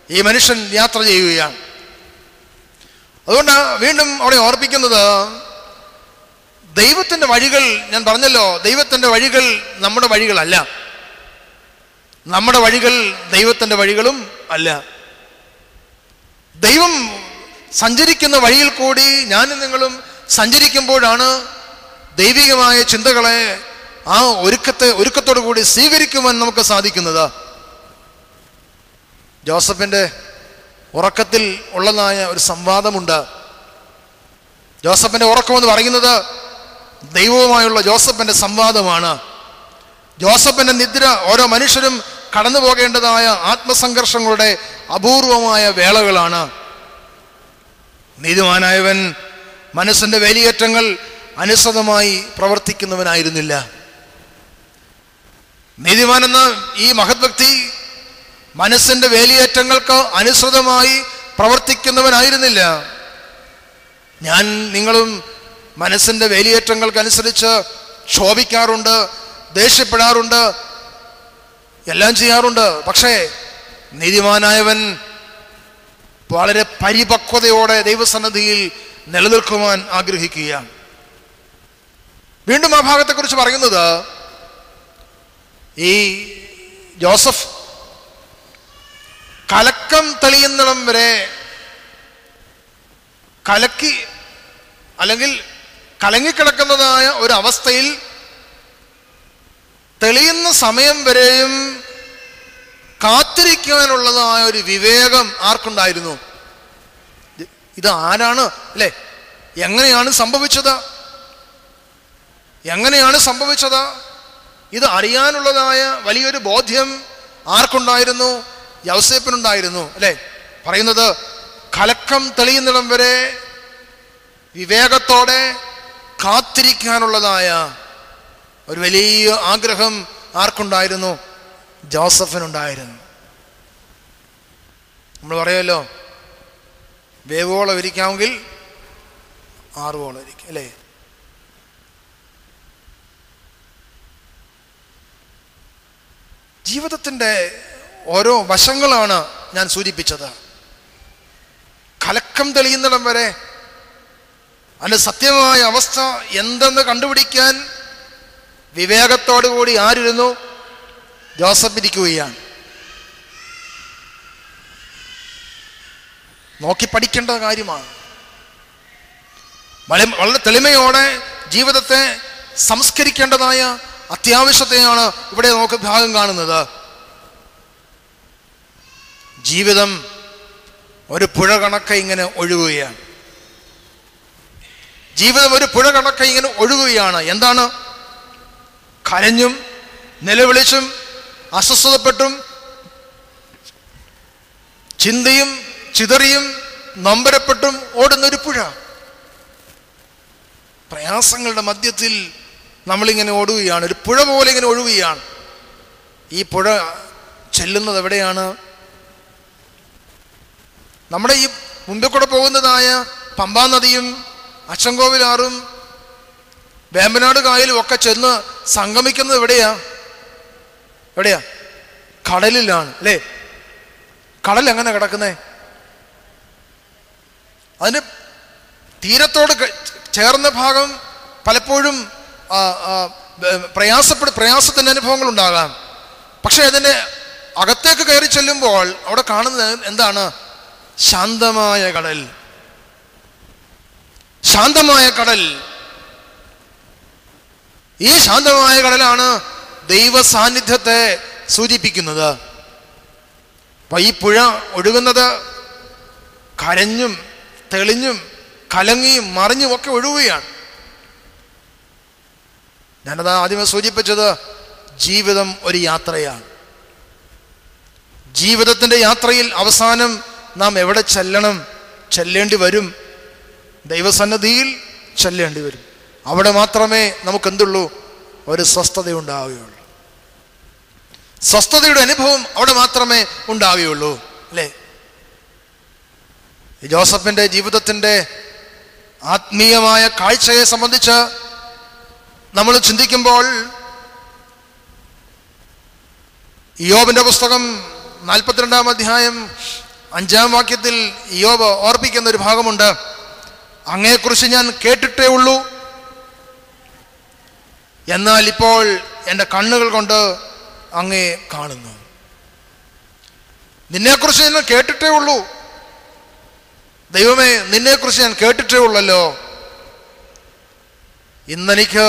ഈ മനുഷ്യൻ യാത്ര ചെയ്യുകയാണ്. അതുകൊണ്ട് വീണ്ടും അവിടെ ഓർപ്പിക്കുന്നത്, ദൈവത്തിന്റെ വഴികൾ, ഞാൻ പറഞ്ഞല്ലോ, ദൈവത്തിന്റെ വഴികൾ നമ്മുടെ വഴികളല്ല. നമ്മുടെ വഴികൾ ദൈവത്തിന്റെ വഴികളും അല്ല. ദൈവം സഞ്ചരിക്കുന്ന വഴിയിൽ കൂടി ഞാനും നിങ്ങളും സഞ്ചരിക്കുമ്പോഴാണ് ദൈവികമായ ചിന്തകളെ ആ ഒരുക്കത്തോടു കൂടി സ്വീകരിക്കുവാൻ നമുക്ക് സാധിക്കുന്നത്. ജോസഫിന്റെ ഉറക്കത്തിൽ ഉള്ളതായ ഒരു സംവാദമുണ്ട്. ജോസഫിന്റെ ഉറക്കം എന്ന് പറയുന്നത് ദൈവവുമായുള്ള ജോസഫിന്റെ സംവാദമാണ്. ജോസഫിന്റെ നിദ്ര ഓരോ മനുഷ്യരും കടന്നു പോകേണ്ടതായ ആത്മസംഘർഷങ്ങളുടെ അപൂർവമായ വേളകളാണ്. നീതിമാനായവൻ മനസ്സിന്റെ വേലിയേറ്റങ്ങൾ അനുസൃതമായി പ്രവർത്തിക്കുന്നവനായിരുന്നില്ല. നീതിമാൻ എന്ന ഈ മഹത് വ്യക്തി മനസ്സിന്റെ വേലിയേറ്റങ്ങൾക്ക് അനുസൃതമായി പ്രവർത്തിക്കുന്നവനായിരുന്നില്ല. ഞാൻ നിങ്ങളും മനസ്സിന്റെ വേലിയേറ്റങ്ങൾക്കനുസരിച്ച് ക്ഷോഭിക്കാറുണ്ട്, ദേഷ്യപ്പെടാറുണ്ട്, എല്ലാം ചെയ്യാറുണ്ട്. പക്ഷേ നീതിമാനായവൻ വളരെ പരിപക്വതയോടെ ദൈവസന്നിധിയിൽ നിലനിൽക്കുവാൻ ആഗ്രഹിക്കുകയാണ്. വീണ്ടും ആ ഭാഗത്തെക്കുറിച്ച് പറയുന്നത്, ഈ ജോസഫ് കലക്കം തെളിയുന്നിടം വരെ കലക്കി അല്ലെങ്കിൽ കലങ്ങിക്കിടക്കുന്നതായ ഒരു അവസ്ഥയിൽ തെളിയുന്ന സമയം വരെയും കാത്തിരിക്കാനുള്ളതായ ഒരു വിവേകം ആർക്കുണ്ടായിരുന്നു? ഇത് ആരാണ് അല്ലേ? എങ്ങനെയാണ് സംഭവിച്ചത്? ഇത് അറിയാനുള്ളതായ വലിയൊരു ബോധ്യം ആർക്കുണ്ടായിരുന്നു? യൗസേപ്പിനുണ്ടായിരുന്നു അല്ലേ? പറയുന്നത്, കലക്കം തെളിയുന്നിടം വരെ വിവേകത്തോടെ കാത്തിരിക്കാനുള്ളതായ ഒരു വലിയ ആഗ്രഹം ആർക്കുണ്ടായിരുന്നു? ജോസഫിനുണ്ടായിരുന്നു. നമ്മൾ പറയുമല്ലോ, വേവോളം ഇരിക്കാമെങ്കിൽ ആറുവോളം ഇരിക്കും അല്ലേ? ജീവിതത്തിൻ്റെ ഓരോ വശങ്ങളാണ് ഞാൻ സൂചിപ്പിച്ചത്. കലക്കം തെളിയുന്നിടം വരെ അതിൻ്റെ സത്യമായ അവസ്ഥ എന്തെന്ന് കണ്ടുപിടിക്കാൻ വിവേകത്തോടുകൂടി ആരിരുന്നു? ജോസഫ് ഇരിക്കുകയാണ്. നോക്കി പഠിക്കേണ്ട കാര്യമാണ്. വളരെ തെളിമയോടെ ജീവിതത്തെ സംസ്കരിക്കേണ്ടതായ അത്യാവശ്യത്തെയാണ് ഇവിടെ നമുക്ക് ഭാഗം കാണുന്നത്. ജീവിതം ഒരു പുഴ കണക്കെ ഇങ്ങനെ ഒഴുകുകയാണ്. എന്താണ്? കരഞ്ഞും നിലവിളിച്ചും അസ്വസ്ഥതപ്പെട്ടും ചിന്തയും ചിതറിയും നൊമ്പരപ്പെട്ടും ഓടുന്നൊരു പുഴ. പ്രയാസങ്ങളുടെ മധ്യത്തിൽ നമ്മളിങ്ങനെ ഓടുകയാണ്. ഒരു പുഴ പോലെ ഇങ്ങനെ ഒഴുകുകയാണ്. ഈ പുഴ ചെല്ലുന്നത് എവിടെയാണ്? നമ്മുടെ ഈ മുമ്പിൽ കൂടെ പോകുന്നതായ പമ്പാ നദിയും അച്ചൻകോവിലാറും വേമ്പനാട് കായലും ഒക്കെ ചെന്ന് സംഗമിക്കുന്നത് എവിടെയാ? കടലിലാണ് അല്ലേ? കടൽ എങ്ങനെ കിടക്കുന്നേ? അതിന് തീരത്തോട് ചേർന്ന ഭാഗം പലപ്പോഴും പ്രയാസത്തിന്റെ അനുഭവങ്ങൾ ഉണ്ടാകാം. പക്ഷെ അതിൻ്റെ അകത്തേക്ക് കയറി ചെല്ലുമ്പോൾ അവിടെ കാണുന്നത് എന്താണ്? ശാന്തമായ കടൽ. ശാന്തമായ കടൽ. ഈ ശാന്തമായ കടലാണ് ദൈവ സാന്നിധ്യത്തെ സൂചിപ്പിക്കുന്നത്. അപ്പൊ ഈ പുഴ ഒഴുകുന്നത് കരഞ്ഞും തെളിഞ്ഞും കലങ്ങിയും മറിഞ്ഞും ഒക്കെ ഒഴുകുകയാണ്. ഞാനത് ആദ്യമേ സൂചിപ്പിച്ചത്, ജീവിതം ഒരു യാത്രയാണ്. ജീവിതത്തിൻ്റെ യാത്രയിൽ അവസാനം നാം എവിടെ ചെല്ലേണ്ടി വരും? ദൈവസന്നിധിയിൽ ചെല്ലേണ്ടി വരും. അവിടെ മാത്രമേ നമുക്ക് എന്തുള്ളൂ? ഒരു സ്വസ്ഥത ഉണ്ടാവുകയുള്ളൂ. സ്വസ്ഥതയുടെ അനുഭവം അവിടെ മാത്രമേ ഉണ്ടാവുകയുള്ളൂ, അല്ലേ? ജോസഫിൻ്റെ ജീവിതത്തിൻ്റെ ആത്മീയമായ കാഴ്ചയെ സംബന്ധിച്ച് നമ്മൾ ചിന്തിക്കുമ്പോൾ ഇയ്യോബിന്റെ പുസ്തകം 42-ാം അധ്യായം 5-ാം വാക്യത്തിൽ ഇയ്യോബ് ഓർപ്പിക്കുന്ന ഒരു ഭാഗമുണ്ട്. അങ്ങയെക്കുറിച്ച് ഞാൻ കേട്ടിട്ടേ ഉള്ളൂ, എന്നാൽ ഇപ്പോൾ എൻ്റെ കണ്ണുകൾ കൊണ്ട് അങ്ങേ കാണുന്നു. നിന്നെക്കുറിച്ച് ഞാൻ കേട്ടിട്ടേ ഉള്ളൂ. ദൈവമേ, നിന്നെക്കുറിച്ച് ഞാൻ കേട്ടിട്ടേ ഉള്ളല്ലോ. ഇന്നെനിക്ക്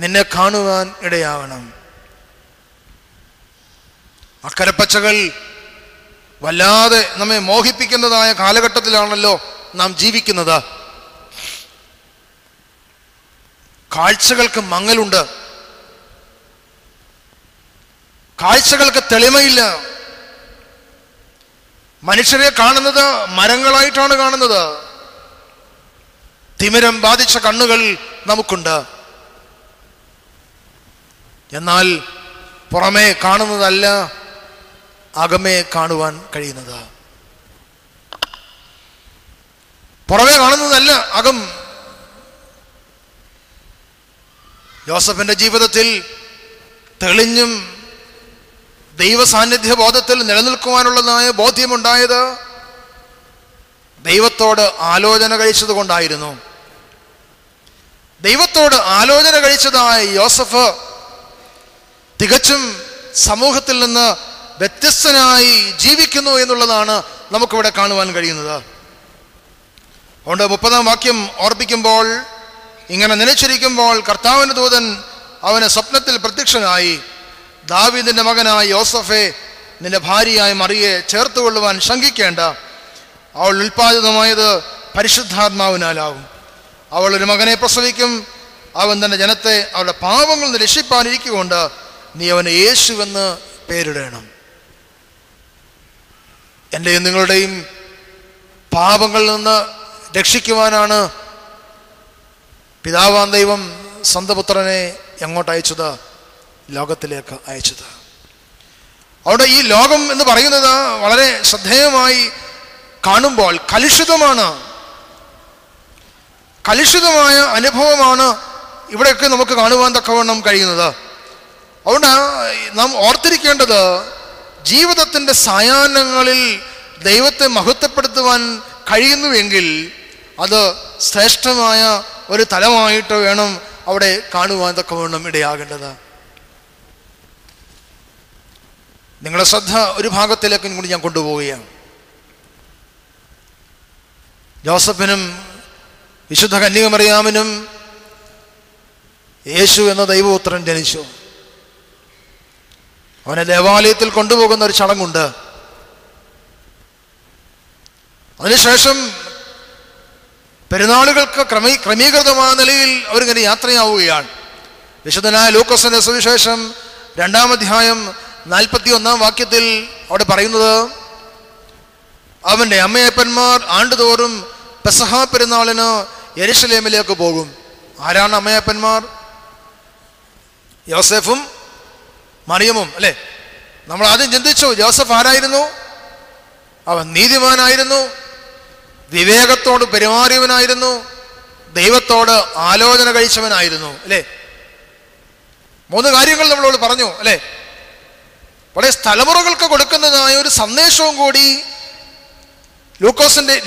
നിന്നെ കാണുവാൻ ഇടയാകണം. അക്കരപ്പച്ചകൾ വല്ലാതെ നമ്മെ മോഹിപ്പിക്കുന്നതായ കാലഘട്ടത്തിലാണല്ലോ നാം ജീവിക്കുന്നത്. കാഴ്ചകൾക്ക് മങ്ങലുണ്ട്, കാഴ്ചകൾക്ക് തെളിമയില്ല. മനുഷ്യരെ കാണുന്നത് മരങ്ങളായിട്ടാണ് കാണുന്നത്. തിമിരം ബാധിച്ച കണ്ണുകൾ നമുക്കുണ്ട്. എന്നാൽ പുറമേ കാണുന്നതല്ല അകമേ കാണുവാൻ കഴിയുന്നത്. പുറമേ കാണുന്നതല്ല അകം. യോസഫിന്റെ ജീവിതത്തിൽ തെളിഞ്ഞും ദൈവ സാന്നിധ്യ ബോധത്തിൽ നിലനിൽക്കുവാനുള്ളതായ ബോധ്യമുണ്ടായത് ദൈവത്തോട് ആലോചന കഴിച്ചത് കൊണ്ടായിരുന്നു. ദൈവത്തോട് ആലോചന കഴിച്ചതായ യോസഫ് തികച്ചും സമൂഹത്തിൽ നിന്ന് വ്യത്യസ്തനായി ജീവിക്കുന്നു എന്നുള്ളതാണ് നമുക്കിവിടെ കാണുവാൻ കഴിയുന്നത്. അതുകൊണ്ട് 30-ാം വാക്യം ഓർപ്പിക്കുമ്പോൾ, ഇങ്ങനെ നനച്ചിരിക്കുമ്പോൾ കർത്താവിന്റെ ദൂതൻ അവന് സ്വപ്നത്തിൽ പ്രത്യക്ഷനായി, ദാവീദിന്റെ മകനായ യോസഫെ, നിന്റെ ഭാര്യയായ മറിയെ ചേർത്തുകൊള്ളുവാൻ ശങ്കിക്കേണ്ട. അവൾ ഉൽപ്പാദിതമായത് പരിശുദ്ധാത്മാവിനാലാവും. അവൾ ഒരു മകനെ പ്രസവിക്കും. അവൻ തന്റെ ജനത്തെ അവരുടെ പാപങ്ങളിൽ നിന്ന് രക്ഷിപ്പാനിരിക്കുകൊണ്ട് നീ അവന് യേശുവെന്ന് പേരിടണം. എൻ്റെയും നിങ്ങളുടെയും പാപങ്ങളിൽ നിന്ന് രക്ഷിക്കുവാനാണ് പിതാവാം ദൈവം സ്വന്തം പുത്രനെ എങ്ങോട്ട് അയച്ചത്? ലോകത്തിലേക്ക് അയച്ചത്. അവിടെ ഈ ലോകം എന്ന് പറയുന്നത് വളരെ ശ്രദ്ധേയമായി കാണുമ്പോൾ കലുഷിതമാണ്, കലുഷിതമായ അനുഭവമാണ് ഇവിടെയൊക്കെ നമുക്ക് കാണുവാൻ തക്കവണ്ണം കഴിയുന്നത്. അതുകൊണ്ട് നാം ഓർത്തിരിക്കേണ്ടത്, ജീവിതത്തിൻ്റെ സായാഹ്നങ്ങളിൽ ദൈവത്തെ മഹത്വപ്പെടുത്തുവാൻ കഴിയുന്നുവെങ്കിൽ അത് ശ്രേഷ്ഠമായ ഒരു തലമായിട്ട് വേണം അവിടെ കാണുവാൻ തക്കവണ്ണം ഇടയാകേണ്ടത്. നിങ്ങളുടെ ശ്രദ്ധ ഒരു ഭാഗത്തിലേക്കും കൂടി ഞാൻ കൊണ്ടുപോവുകയാണ്. ജോസഫിനും വിശുദ്ധ കന്യകമറിയാമിനും യേശു എന്ന ദൈവപുത്രൻ ജനിച്ചു. അവനെ ദേവാലയത്തിൽ കൊണ്ടുപോകുന്ന ഒരു ചടങ്ങുണ്ട്. അതിനുശേഷം പെരുന്നാളുകൾക്ക് ക്രമീകൃതമായ നിലയിൽ അവരിങ്ങനെ യാത്രയാവുകയാണ്. വിശുദ്ധനായ ലൂക്കോസിന്റെ സുവിശേഷം 2-ാം അധ്യായം 41-ാം വാക്യത്തിൽ അവിടെ പറയുന്നത്, അവന്റെ അമ്മയപ്പന്മാർ ആണ്ടുതോറും പെസഹ പെരുന്നാളിന് യെരുശലേമിലേക്ക് പോകും. ആരാണ് അമ്മയപ്പന്മാർ? യോസെഫും മറിയമും, അല്ലേ? നമ്മൾ ആദ്യം ചിന്തിച്ചു, ജോസഫ് ആരായിരുന്നു? അവൻ നീതിമാനായിരുന്നു, വിവേകത്തോട് പെരുമാറിയവനായിരുന്നു, ദൈവത്തോട് ആലോചന കഴിച്ചവനായിരുന്നു, അല്ലേ? 3 കാര്യങ്ങൾ നമ്മളോട് പറഞ്ഞു, അല്ലേ? വളരെ തലമുറകൾക്ക് കൊടുക്കുന്നതായ ഒരു സന്ദേശവും കൂടി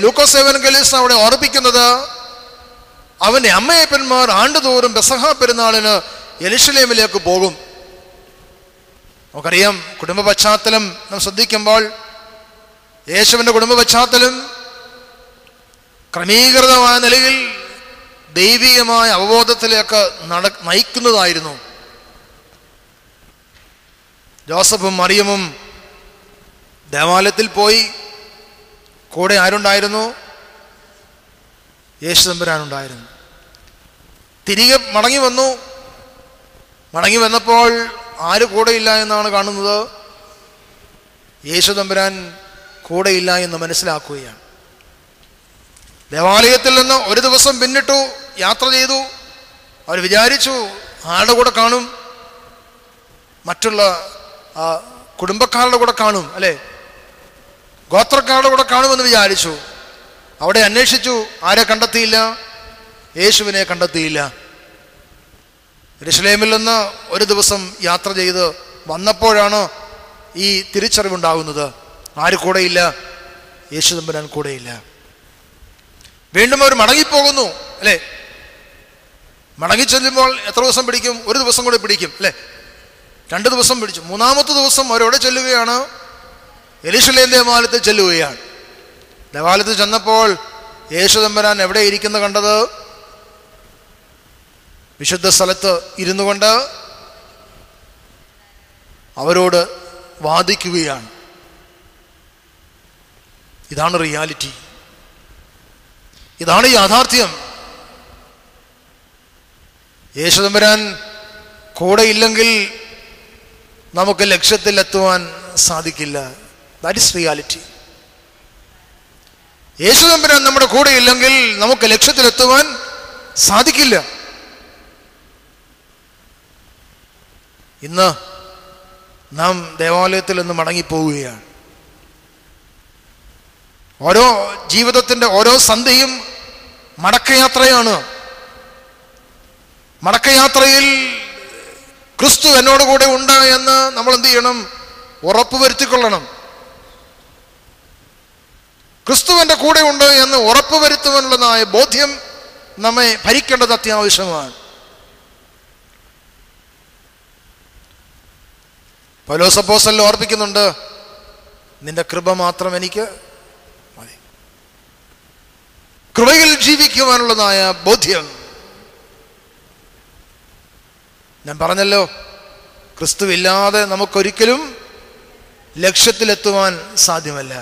ലൂക്കോസ് എവൻഗലിസ്റ്റ് അവിടെ ഓർപ്പിക്കുന്നത്, അവന്റെ അമ്മയപ്പന്മാർ ആണ്ടുതോറും പെസഹ പെരുന്നാളിന് യെരുശലേമിലേക്ക് പോകും. നമുക്കറിയാം, കുടുംബ പശ്ചാത്തലം നാം ശ്രദ്ധിക്കുമ്പോൾ യേശുവിൻ്റെ കുടുംബ പശ്ചാത്തലം ക്രമീകൃതമായ നിലയിൽ ദൈവികമായ അവബോധത്തിലേക്ക് നയിക്കുന്നതായിരുന്നു. ജോസഫും മറിയമും ദേവാലയത്തിൽ പോയി. കൂടെ ആരുണ്ടായിരുന്നു? യേശു തമ്പുരാനുണ്ടായിരുന്നു. തിരികെ മടങ്ങി വന്നു. മടങ്ങി വന്നപ്പോൾ ആര് കൂടെയില്ല എന്നാണ് കാണുന്നത്? യേശു തമ്പുരാൻ കൂടെയില്ല എന്ന് മനസ്സിലാക്കുകയാണ്. ദേവാലയത്തിൽ നിന്ന് ഒരു ദിവസം പിന്നിട്ടു, യാത്ര ചെയ്തു. അവർ വിചാരിച്ചു ആരുടെ കൂടെ കാണും? മറ്റുള്ള കുടുംബക്കാരുടെ കൂടെ കാണും, അല്ലേ? ഗോത്രക്കാരുടെ കൂടെ കാണുമെന്ന് വിചാരിച്ചു. അവിടെ അന്വേഷിച്ചു, ആരെ കണ്ടെത്തിയില്ല? യേശുവിനെ കണ്ടെത്തിയില്ല. യെരുശലേമിൽ നിന്ന് ഒരു ദിവസം യാത്ര ചെയ്ത് വന്നപ്പോഴാണ് ഈ തിരിച്ചറിവുണ്ടാകുന്നത്. ആര് കൂടെയില്ല? യേശു തമ്പുരാൻ കൂടെയില്ല. വീണ്ടും അവർ മടങ്ങിപ്പോകുന്നു, അല്ലേ? മടങ്ങിച്ചെല്ലുമ്പോൾ എത്ര ദിവസം പിടിക്കും? ഒരു ദിവസം കൂടെ പിടിക്കും, അല്ലേ? 2 ദിവസം പിടിച്ചു. 3-ാമത്തെ ദിവസം അവരെവിടെ ചെല്ലുകയാണ്? യെരുശലേം ദേവാലയത്തിൽ ചെല്ലുകയാണ്. ദേവാലയത്തിൽ ചെന്നപ്പോൾ യേശു തമ്പുരാൻ എവിടെ ഇരിക്കുന്ന കണ്ടത്? വിശുദ്ധ സ്ഥലത്ത് ഇരുന്നു കൊണ്ട് അവരോട് വാദിക്കുകയാണ്. ഇതാണ് റിയാലിറ്റി, ഇതാണ് യാഥാർത്ഥ്യം. യേശു തമ്പുരാൻ കൂടെ ഇല്ലെങ്കിൽ നമുക്ക് ലക്ഷ്യത്തിലെത്തുവാൻ സാധിക്കില്ല. That is reality. യേശു തമ്പുരാൻ നമ്മുടെ കൂടെ ഇല്ലെങ്കിൽ നമുക്ക് ലക്ഷ്യത്തിലെത്തുവാൻ സാധിക്കില്ല. ഇന്ന് നാം ദേവാലയത്തിൽ നിന്ന് മടങ്ങിപ്പോവുകയാണ്. ഓരോ ജീവിതത്തിൻ്റെ ഓരോ സന്ധ്യയും മടക്കയാത്രയാണ്. മടക്കയാത്രയിൽ ക്രിസ്തു എന്നോട് കൂടെ ഉണ്ട് എന്ന് നമ്മൾ എന്ത് ചെയ്യണം? ഉറപ്പുവരുത്തിക്കൊള്ളണം. ക്രിസ്തു എൻ്റെ കൂടെ ഉണ്ട് എന്ന് ഉറപ്പുവരുത്തുവാനുള്ളതായ ബോധ്യം നമ്മെ ഭരിക്കേണ്ടത് അത്യാവശ്യമാണ്. പൗലോസ് അപ്പോസ്തലൻ ഓർപ്പിക്കുന്നുണ്ട്, നിന്റെ കൃപ മാത്രം എനിക്ക് മതി. കൃപയിൽ ജീവിക്കുവാനുള്ളതായ ബോധ്യം. ഞാൻ പറഞ്ഞല്ലോ, ക്രിസ്തുവില്ലാതെ നമുക്കൊരിക്കലും ലക്ഷ്യത്തിലെത്തുവാൻ സാധ്യമല്ല.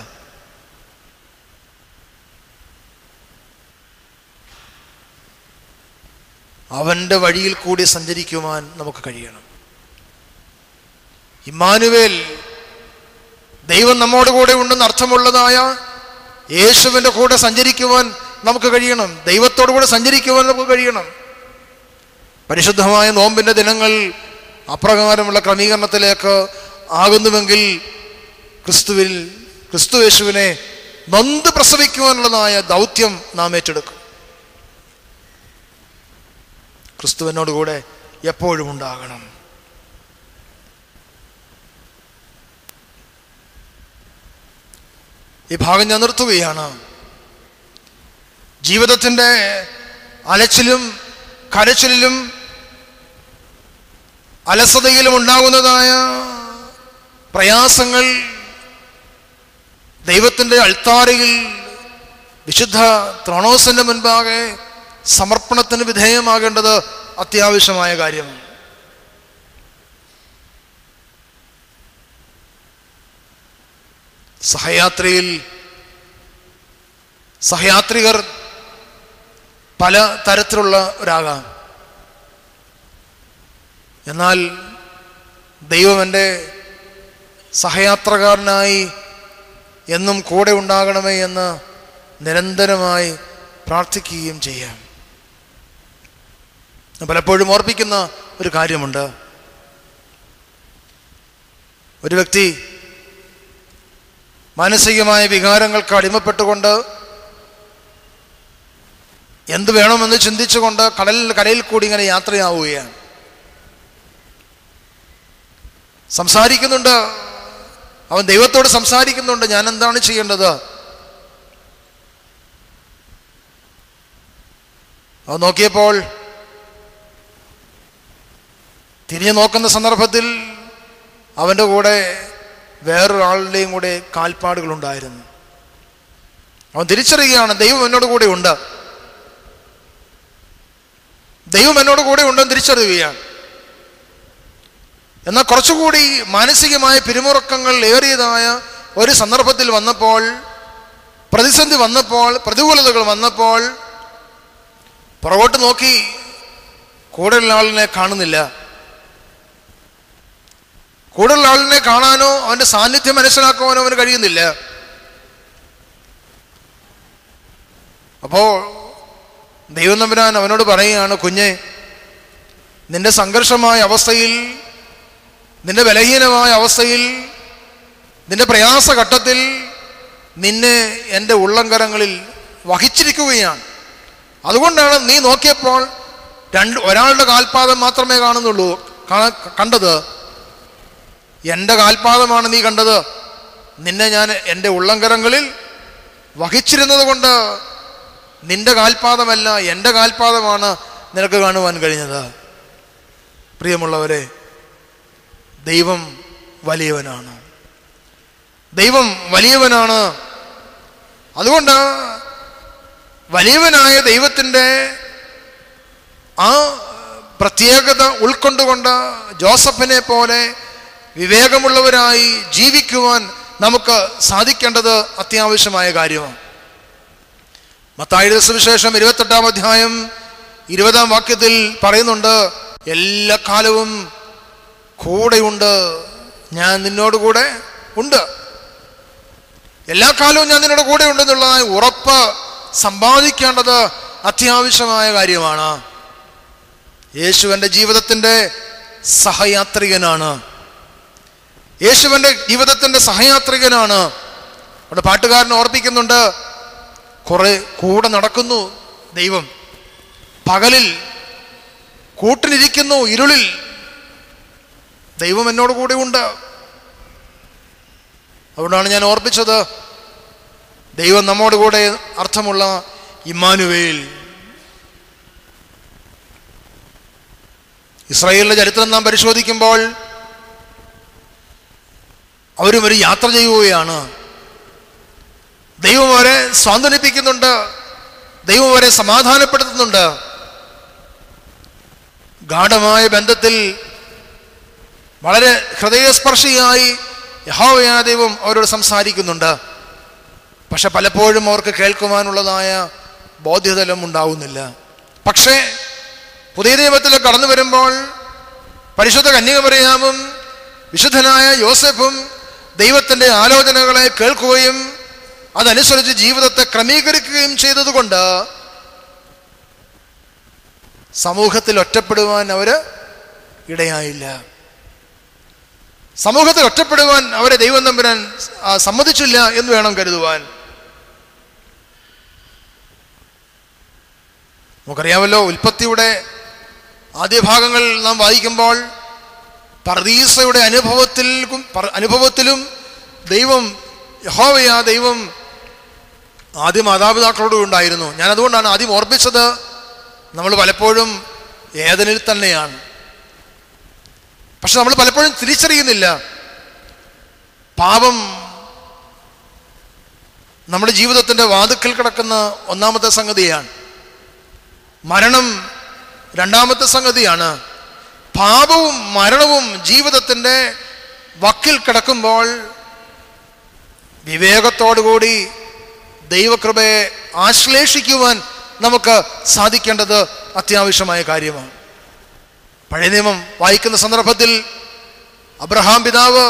അവൻ്റെ വഴിയിൽ കൂടി സഞ്ചരിക്കുവാൻ നമുക്ക് കഴിയണം. ഇമ്മാനുവേൽ, ദൈവം നമ്മോട് കൂടെ ഉണ്ടെന്ന് അർത്ഥമുള്ളതായ യേശുവിൻ്റെ കൂടെ സഞ്ചരിക്കുവാൻ നമുക്ക് കഴിയണം. ദൈവത്തോടു കൂടെ സഞ്ചരിക്കുവാൻ നമുക്ക് കഴിയണം. പരിശുദ്ധമായ നോമ്പിൻ്റെ ദിനങ്ങൾ അപ്രകാരമുള്ള ക്രമീകരണത്തിലേക്ക് ആകുന്നുവെങ്കിൽ ക്രിസ്തു യേശുവിനെ നൊന്ത് പ്രസവിക്കുവാനുള്ളതായ ദൗത്യം നാം ഏറ്റെടുക്കും. ക്രിസ്തുവിനോടുകൂടെ എപ്പോഴും ഉണ്ടാകണം. ഈ ഭാഗം ഞാൻ നിർത്തുകയാണ്. ജീവിതത്തിൻ്റെ അലച്ചിലും കരച്ചിലും അലസതയിലും ഉണ്ടാകുന്നതായ പ്രയാസങ്ങൾ ദൈവത്തിൻ്റെ അൾത്താരയിൽ വിശുദ്ധ ത്രോണോസിൻ്റെ മുൻപാകെ സമർപ്പണത്തിന് വിധേയമാകേണ്ടത് അത്യാവശ്യമായ കാര്യമാണ്. സഹയാത്രികർ പല തരത്തിലുള്ളവരാകാം. എന്നാൽ ദൈവം എൻ്റെ സഹയാത്രക്കാരനായി എന്നും കൂടെ ഉണ്ടാകണമേ എന്ന് നിരന്തരമായി പ്രാർത്ഥിക്കുകയും ചെയ്യാം. പലപ്പോഴും ഓർപ്പിക്കുന്ന ഒരു കാര്യമുണ്ട്. ഒരു വ്യക്തി മാനസികമായ വികാരങ്ങൾക്ക് അടിമപ്പെട്ടുകൊണ്ട് എന്ത് വേണമെന്ന് ചിന്തിച്ചുകൊണ്ട് കരയിൽ കൂടി ഇങ്ങനെ യാത്രയാവുകയാണ്. സംസാരിക്കുന്നുണ്ട്, അവൻ ദൈവത്തോട് സംസാരിക്കുന്നുണ്ട്, ഞാൻ എന്താണ് ചെയ്യേണ്ടത്? അവൻ നോക്കിയപ്പോൾ തിരിഞ്ഞു നോക്കുന്ന സന്ദർഭത്തിൽ അവൻ്റെ കൂടെ വേറൊരാളുടെയും കൂടെ കാൽപ്പാടുകളുണ്ടായിരുന്നു. അവൻ തിരിച്ചറിയുകയാണ്, ദൈവം എന്നോട് കൂടെ ഉണ്ട്, ദൈവം എന്നോട് കൂടെ ഉണ്ടെന്ന് തിരിച്ചറിയുകയാണ്. എന്നാൽ കുറച്ചുകൂടി മാനസികമായ പിരിമുറുക്കങ്ങൾ ഏറിയതായ ഒരു സന്ദർഭത്തിൽ വന്നപ്പോൾ, പ്രതിസന്ധി വന്നപ്പോൾ, പ്രതികൂലതകൾ വന്നപ്പോൾ പുറകോട്ട് നോക്കി കൂടെയുള്ള ആളിനെ കാണുന്നില്ല. കൂടെയുള്ള ആളിനെ കാണാനോ അവൻ്റെ സാന്നിധ്യം മനസ്സിലാക്കുവാനോ അവന് കഴിയുന്നില്ല. അപ്പോൾ ദൈവം തമ്പുരാൻ അവനോട് പറയുകയാണ്, കുഞ്ഞെ, നിന്റെ സംഘർഷമായ അവസ്ഥയിൽ, നിന്റെ ബലഹീനമായ അവസ്ഥയിൽ, നിന്റെ പ്രയാസഘട്ടത്തിൽ നിന്നെ എൻ്റെ ഉള്ളംകരങ്ങളിൽ വഹിച്ചിരിക്കുകയാണ്. അതുകൊണ്ടാണ് നീ നോക്കിയപ്പോൾ ഒരാളുടെ കാൽപാദം മാത്രമേ കാണുന്നുള്ളൂ കണ്ടത്. എൻ്റെ കാൽപാദമാണ് നീ കണ്ടത്. നിന്നെ ഞാൻ എൻ്റെ ഉള്ളംകരങ്ങളിൽ വഹിച്ചിരുന്നത് കൊണ്ട് നിന്റെ കാൽപാദമല്ല, എൻ്റെ കാൽപാദമാണ് നിനക്ക് കാണുവാൻ കഴിഞ്ഞത്. പ്രിയമുള്ളവരെ, ദൈവം വലിയവനാണ്, ദൈവം വലിയവനാണ്. അതുകൊണ്ട് വലിയവനായ ദൈവത്തിൻ്റെ ആ പ്രത്യേകത ഉൾക്കൊണ്ടുകൊണ്ട് ജോസഫിനെ പോലെ വിവേകമുള്ളവരായി ജീവിക്കുവാൻ നമുക്ക് സാധിക്കേണ്ടത് അത്യാവശ്യമായ കാര്യമാണ്. മത്തായിയുടെ സുവിശേഷം 28-ാം അധ്യായം 20-ാം വാക്യത്തിൽ പറയുന്നുണ്ട്, എല്ലാ കാലവും കൂടെയുണ്ട്, ഞാൻ നിന്നോട് കൂടെ ഉണ്ട്. എല്ലാ കാലവും ഞാൻ നിന്നോട് കൂടെ ഉണ്ടെന്നുള്ളതായ ഉറപ്പ് സമ്പാദിക്കേണ്ടത് അത്യാവശ്യമായ കാര്യമാണ്. യേശുവിൻ്റെ ജീവിതത്തിൻ്റെ സഹയാത്രികനാണ്, യേശുവിൻ്റെ ജീവിതത്തിൻ്റെ സഹയാത്രികനാണ്. അവിടെ പാട്ടുകാരൻ ഓർപ്പിക്കുന്നുണ്ട്, കുറെ കൂടെ നടക്കുന്നു ദൈവം, പകലിൽ കൂട്ടിനിരിക്കുന്നു, ഇരുളിൽ ദൈവം എന്നോട് കൂടെ ഉണ്ട്. അതുകൊണ്ടാണ് ഞാൻ ഓർപ്പിച്ചത്, ദൈവം നമ്മോട് കൂടെ അർത്ഥമുള്ള ഇമ്മാനുവേൽ. ഇസ്രായേലിന്റെ ചരിത്രം നാം പരിശോധിക്കുമ്പോൾ അവരും ഒരു യാത്ര ചെയ്യുകയാണ്. ദൈവം അവരെ സ്വാന്തനിപ്പിക്കുന്നുണ്ട്, ദൈവം അവരെ സമാധാനപ്പെടുത്തുന്നുണ്ട്. ഗാഢമായ ബന്ധത്തിൽ വളരെ ഹൃദയസ്പർശിയായി യഹോവയായ ദൈവം അവരോട് സംസാരിക്കുന്നുണ്ട്. പക്ഷെ പലപ്പോഴും അവർക്ക് കേൾക്കുവാനുള്ളതായ ബോധ്യതലം ഉണ്ടാവുന്നില്ല. പക്ഷേ പുതിയ നിയമത്തിൽ കടന്നു വരുമ്പോൾ പരിശുദ്ധ കന്യകമറിയാമും വിശുദ്ധനായ യോസേഫും ദൈവത്തിൻ്റെ ആലോചനകളെ കേൾക്കുകയും അതനുസരിച്ച് ജീവിതത്തെ ക്രമീകരിക്കുകയും ചെയ്തതുകൊണ്ട് സമൂഹത്തിൽ ഒറ്റപ്പെടുവാൻ അവര് ഇടയായില്ല. സമൂഹത്തിൽ ഒറ്റപ്പെടുവാൻ അവരെ ദൈവം തമ്പുരാൻ സമ്മതിച്ചില്ല എന്ന് വേണം കരുതുവാൻ. നമുക്കറിയാമല്ലോ, ഉൽപ്പത്തിയുടെ ആദ്യ ഭാഗങ്ങൾ നാം വായിക്കുമ്പോൾ പർദീസയുടെ അനുഭവത്തിലും ദൈവം, യഹോവയാ ദൈവം ആദ്യ മാതാപിതാക്കളോടും ഉണ്ടായിരുന്നു. ഞാൻ അതുകൊണ്ടാണ് ആദ്യം ഓർപ്പിച്ചത്, നമ്മൾ പലപ്പോഴും ഏദനിൽ തന്നെയാണ്. പക്ഷെ നമ്മൾ പലപ്പോഴും തിരിച്ചറിയുന്നില്ല, പാപം നമ്മുടെ ജീവിതത്തിൻ്റെ വാതിൽക്കൽ കിടക്കുന്ന ഒന്നാമത്തെ സംഗതിയാണ്, മരണം രണ്ടാമത്തെ സംഗതിയാണ്. പാപവും മരണവും ജീവിതത്തിൻ്റെ വക്കിൽ കിടക്കുമ്പോൾ വിവേകത്തോടുകൂടി ദൈവകൃപയെ ആശ്ലേഷിക്കുവാൻ നമുക്ക് സാധിക്കേണ്ടത് അത്യാവശ്യമായ കാര്യമാണ്. പഴയ നിയമം വായിക്കുന്ന സന്ദർഭത്തിൽ അബ്രഹാം പിതാവ്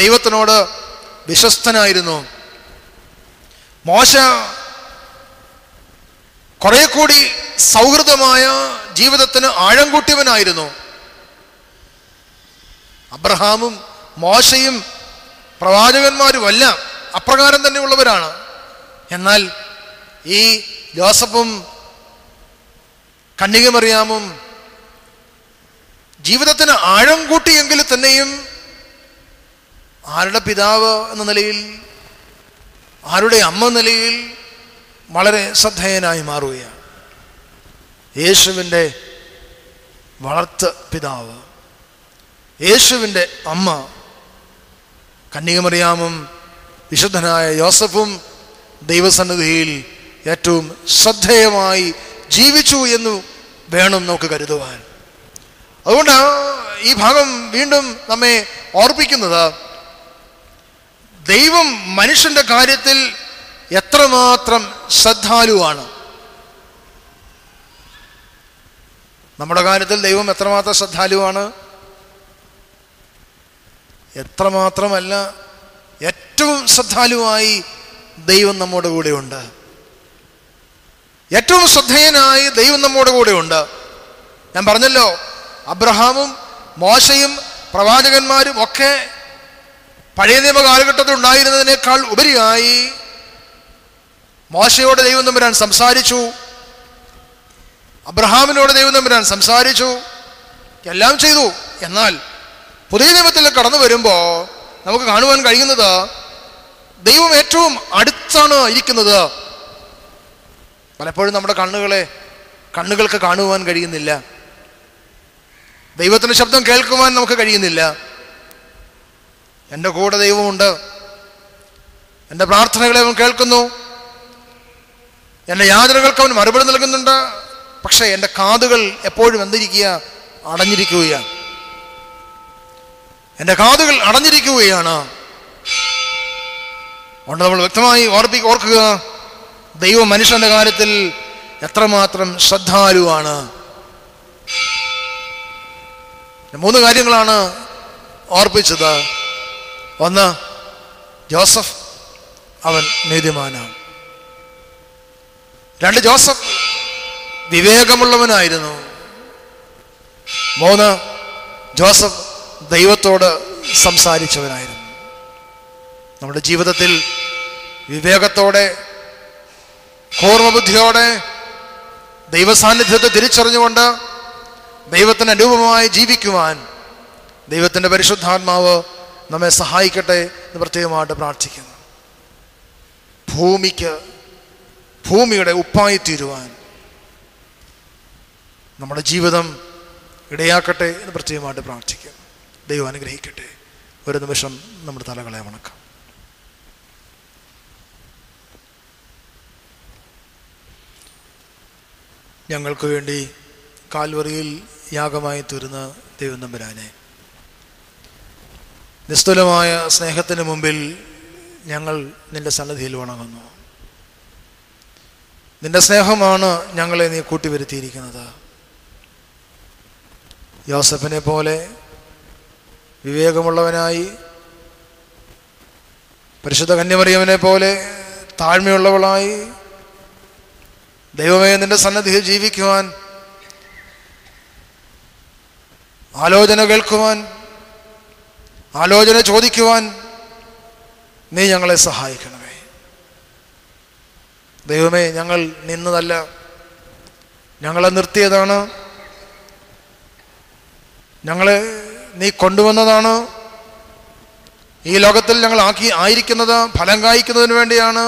ദൈവത്തിനോട് വിശ്വസ്തനായിരുന്നു. മോശ കുറെ കൂടി സൗഹൃദമായ ജീവിതത്തിന് ആഴം കൂട്ടിയവനായിരുന്നു. അബ്രഹാമും മോശയും പ്രവാചകന്മാരുമെല്ലാം അപ്രകാരം തന്നെയുള്ളവരാണ്. എന്നാൽ ഈ ജോസഫും കന്യകമറിയാമും ജീവിതത്തിന് ആഴം കൂട്ടിയെങ്കിൽ തന്നെയും ആരുടെ പിതാവ് എന്ന നിലയിൽ, ആരുടെ അമ്മ നിലയിൽ വളരെ ശ്രദ്ധേയനായി മാറുകയാണ്. യേശുവിൻ്റെ വളർത്ത പിതാവ്, യേശുവിൻ്റെ അമ്മ കന്യകമറിയാമും വിശുദ്ധനായ യോസഫും ദൈവസന്നിധിയിൽ ഏറ്റവും ശ്രദ്ധേയമായി ജീവിച്ചു എന്ന് വേണം നമുക്ക് കരുതുവാൻ. അതുകൊണ്ട് ഈ ഭാഗം വീണ്ടും നമ്മെ ഓർപ്പിക്കുന്നത് ദൈവം മനുഷ്യന്റെ കാര്യത്തിൽ എത്രമാത്രം ശ്രദ്ധാലുവാണ്. നമ്മുടെ കാര്യത്തിൽ ദൈവം എത്രമാത്രം ശ്രദ്ധാലുവാണ്. എത്രമാത്രമല്ല, ഏറ്റവും ശ്രദ്ധാലുവായി ദൈവം നമ്മുടെ കൂടെയുണ്ട്. ഏറ്റവും ശ്രദ്ധേയനായി ദൈവം നമ്മുടെ കൂടെയുണ്ട്. ഞാൻ പറഞ്ഞല്ലോ, അബ്രഹാമും മോശയും പ്രവാചകന്മാരും ഒക്കെ പഴയ നിയമ കാലഘട്ടത്തിൽ ഉണ്ടായിരുന്നതിനേക്കാൾ ഉപരിയായി മോശയോട് ദൈവം തമ്പുരാൻ സംസാരിച്ചു, അബ്രഹാമിനോട് ദൈവം തമ്പുരാൻ സംസാരിച്ചു, എല്ലാം ചെയ്തു. എന്നാൽ പുതിയ നിയമത്തിൽ കടന്നു വരുമ്പോൾ നമുക്ക് കാണുവാൻ കഴിയുന്നത് ദൈവം ഏറ്റവും അടുത്താണ് ഇരിക്കുന്നത്. പലപ്പോഴും നമ്മുടെ കണ്ണുകൾക്ക് കാണുവാൻ കഴിയുന്നില്ല. ദൈവത്തിൻ്റെ ശബ്ദം കേൾക്കുവാൻ നമുക്ക് കഴിയുന്നില്ല. എൻ്റെ കൂടെ ദൈവമുണ്ട്. എൻ്റെ പ്രാർത്ഥനകളെ അവൻ കേൾക്കുന്നു. എൻ്റെ യാചനകൾക്ക് അവൻ മറുപടി നൽകുന്നുണ്ട്. പക്ഷേ എൻ്റെ കാതുകൾ എപ്പോഴും എന്തിരിക്കുക? അടഞ്ഞിരിക്കുകയാണ്. എൻ്റെ കാതുകൾ അടഞ്ഞിരിക്കുകയാണ്. അതുകൊണ്ട് നമ്മൾ വ്യക്തമായി ഓർക്കുക, ദൈവം മനുഷ്യന്റെ കാര്യത്തിൽ എത്രമാത്രം ശ്രദ്ധാലുവാണ്. 3 കാര്യങ്ങളാണ് ഓർപ്പിച്ചത്. 1, ജോസഫ് അവൻ നീതിമാനാണ്. 2, ജോസഫ് വിവേകമുള്ളവനായിരുന്നു. 3, ജോസഫ് ദൈവത്തോട് സംസാരിച്ചവനായിരുന്നു. നമ്മുടെ ജീവിതത്തിൽ വിവേകത്തോടെ, കൂർമ്മബുദ്ധിയോടെ ദൈവസാന്നിധ്യത്തെ തിരിച്ചറിഞ്ഞുകൊണ്ട് ദൈവത്തിന് അനുരൂപമായി ജീവിക്കുവാൻ ദൈവത്തിൻ്റെ പരിശുദ്ധാത്മാവ് നമ്മെ സഹായിക്കട്ടെ എന്ന് പ്രത്യേകമായിട്ട് പ്രാർത്ഥിക്കുന്നു. ഭൂമിയുടെ ഉപ്പായി തീരുവാൻ നമ്മുടെ ജീവിതം ഇടയാക്കട്ടെ എന്ന് പ്രത്യേകമായിട്ട് പ്രാർത്ഥിക്കുന്നു. ദൈവം അനുഗ്രഹിക്കട്ടെ. ഒരു നിമിഷം നമ്മുടെ തലകളെ വണക്കാം. ഞങ്ങൾക്ക് വേണ്ടി കാൽവറിയിൽ യാഗമായി തീർന്ന ദൈവം തമ്പുരാനെ, നിസ്തുലമായ സ്നേഹത്തിന് മുമ്പിൽ ഞങ്ങൾ നിന്റെ സന്നിധിയിൽ വണങ്ങുന്നു. നിന്റെ സ്നേഹമാണ് ഞങ്ങളെ നീ കൂട്ടിവരുത്തിയിരിക്കുന്നത്. യോസഫിനെ പോലെ വിവേകമുള്ളവനായി, പരിശുദ്ധ കന്യമറിയവനെ പോലെ താഴ്മയുള്ളവളായി ദൈവമേ നിന്റെ സന്നിധിയിൽ ജീവിക്കുവാൻ, ആലോചന കേൾക്കുവാൻ, ആലോചന ചോദിക്കുവാൻ നീ ഞങ്ങളെ സഹായിക്കണമേ. ദൈവമേ, ഞങ്ങൾ നിന്നതല്ല, ഞങ്ങളെ നിർത്തിയതാണ്, ഞങ്ങളെ നീ കൊണ്ടുവന്നതാണ്. ഈ ലോകത്തിൽ ഞങ്ങൾ ആയിരിക്കുന്നത് ഫലം കായ്ക്കുന്നതിന് വേണ്ടിയാണ്.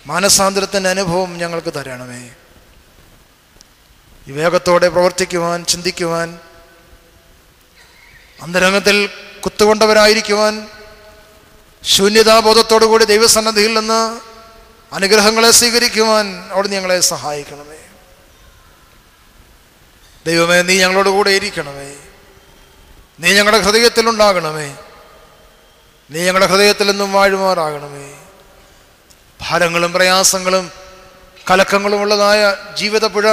മാനസാന്തരത്തിൻ്റെ അനുഭവം ഞങ്ങൾക്ക് തരണമേ. വിവേകത്തോടെ പ്രവർത്തിക്കുവാൻ, ചിന്തിക്കുവാൻ, അന്തരംഗത്തിൽ കുത്തുകൊണ്ടവരായിരിക്കുവാൻ, ശൂന്യതാബോധത്തോടു കൂടി ദൈവസന്നിധിയിൽ നിന്ന് അനുഗ്രഹങ്ങളെ സ്വീകരിക്കുവാൻ അവിടുന്ന് ഞങ്ങളെ സഹായിക്കണമേ. ദൈവമേ, നീ ഞങ്ങളോട് കൂടെ ഇരിക്കണമേ. നീ ഞങ്ങളുടെ ഹൃദയത്തിലുണ്ടാകണമേ. നീ ഞങ്ങളുടെ ഹൃദയത്തിൽ നിന്നും വാഴുമാറാകണമേ. ഭാരങ്ങളും പ്രയാസങ്ങളും കലക്കങ്ങളും ഉള്ളതായ ജീവിതപ്പുഴ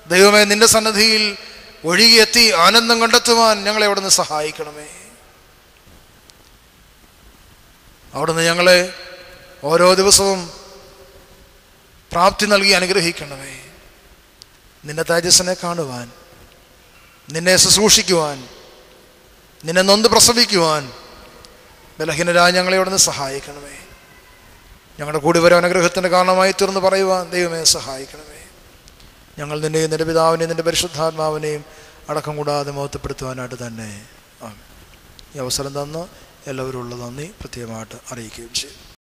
ദൈവമേ നിന്റെ സന്നിധിയിൽ ഒഴുകിയെത്തി ആനന്ദം കണ്ടെത്തുവാൻ ഞങ്ങളെ അവിടുന്ന് സഹായിക്കണമേ. അവിടുന്ന് ഞങ്ങളെ ഓരോ ദിവസവും പ്രാപ്തി നൽകി അനുഗ്രഹിക്കണമേ. നിന്റെ തേജസ്സിനെ കാണുവാൻ, നിന്നെ ശുശ്രൂഷിക്കുവാൻ, നിന്നെ നൊന്ത് പ്രസവിക്കുവാൻ ബലഹീനരായ ഞങ്ങളെ അവിടുന്ന് സഹായിക്കണമേ. ഞങ്ങളുടെ കൂടി വരെ അനുഗ്രഹത്തിൻ്റെ കാരണമായി തീർന്ന് പറയുവാൻ ദൈവമേ സഹായിക്കണമേ. ഞങ്ങൾ നിന്നെയും നിന്റെ പിതാവിനെയും നിന്റെ പരിശുദ്ധാത്മാവിനെയും അടക്കം കൂടാതെ മഹത്വപ്പെടുത്തുവാനായിട്ട് തന്നെ ഈ അവസരം തന്ന് എല്ലാവരും ഉള്ള നന്ദി പ്രത്യേകമായിട്ട് അറിയിക്കുകയും ചെയ്യും.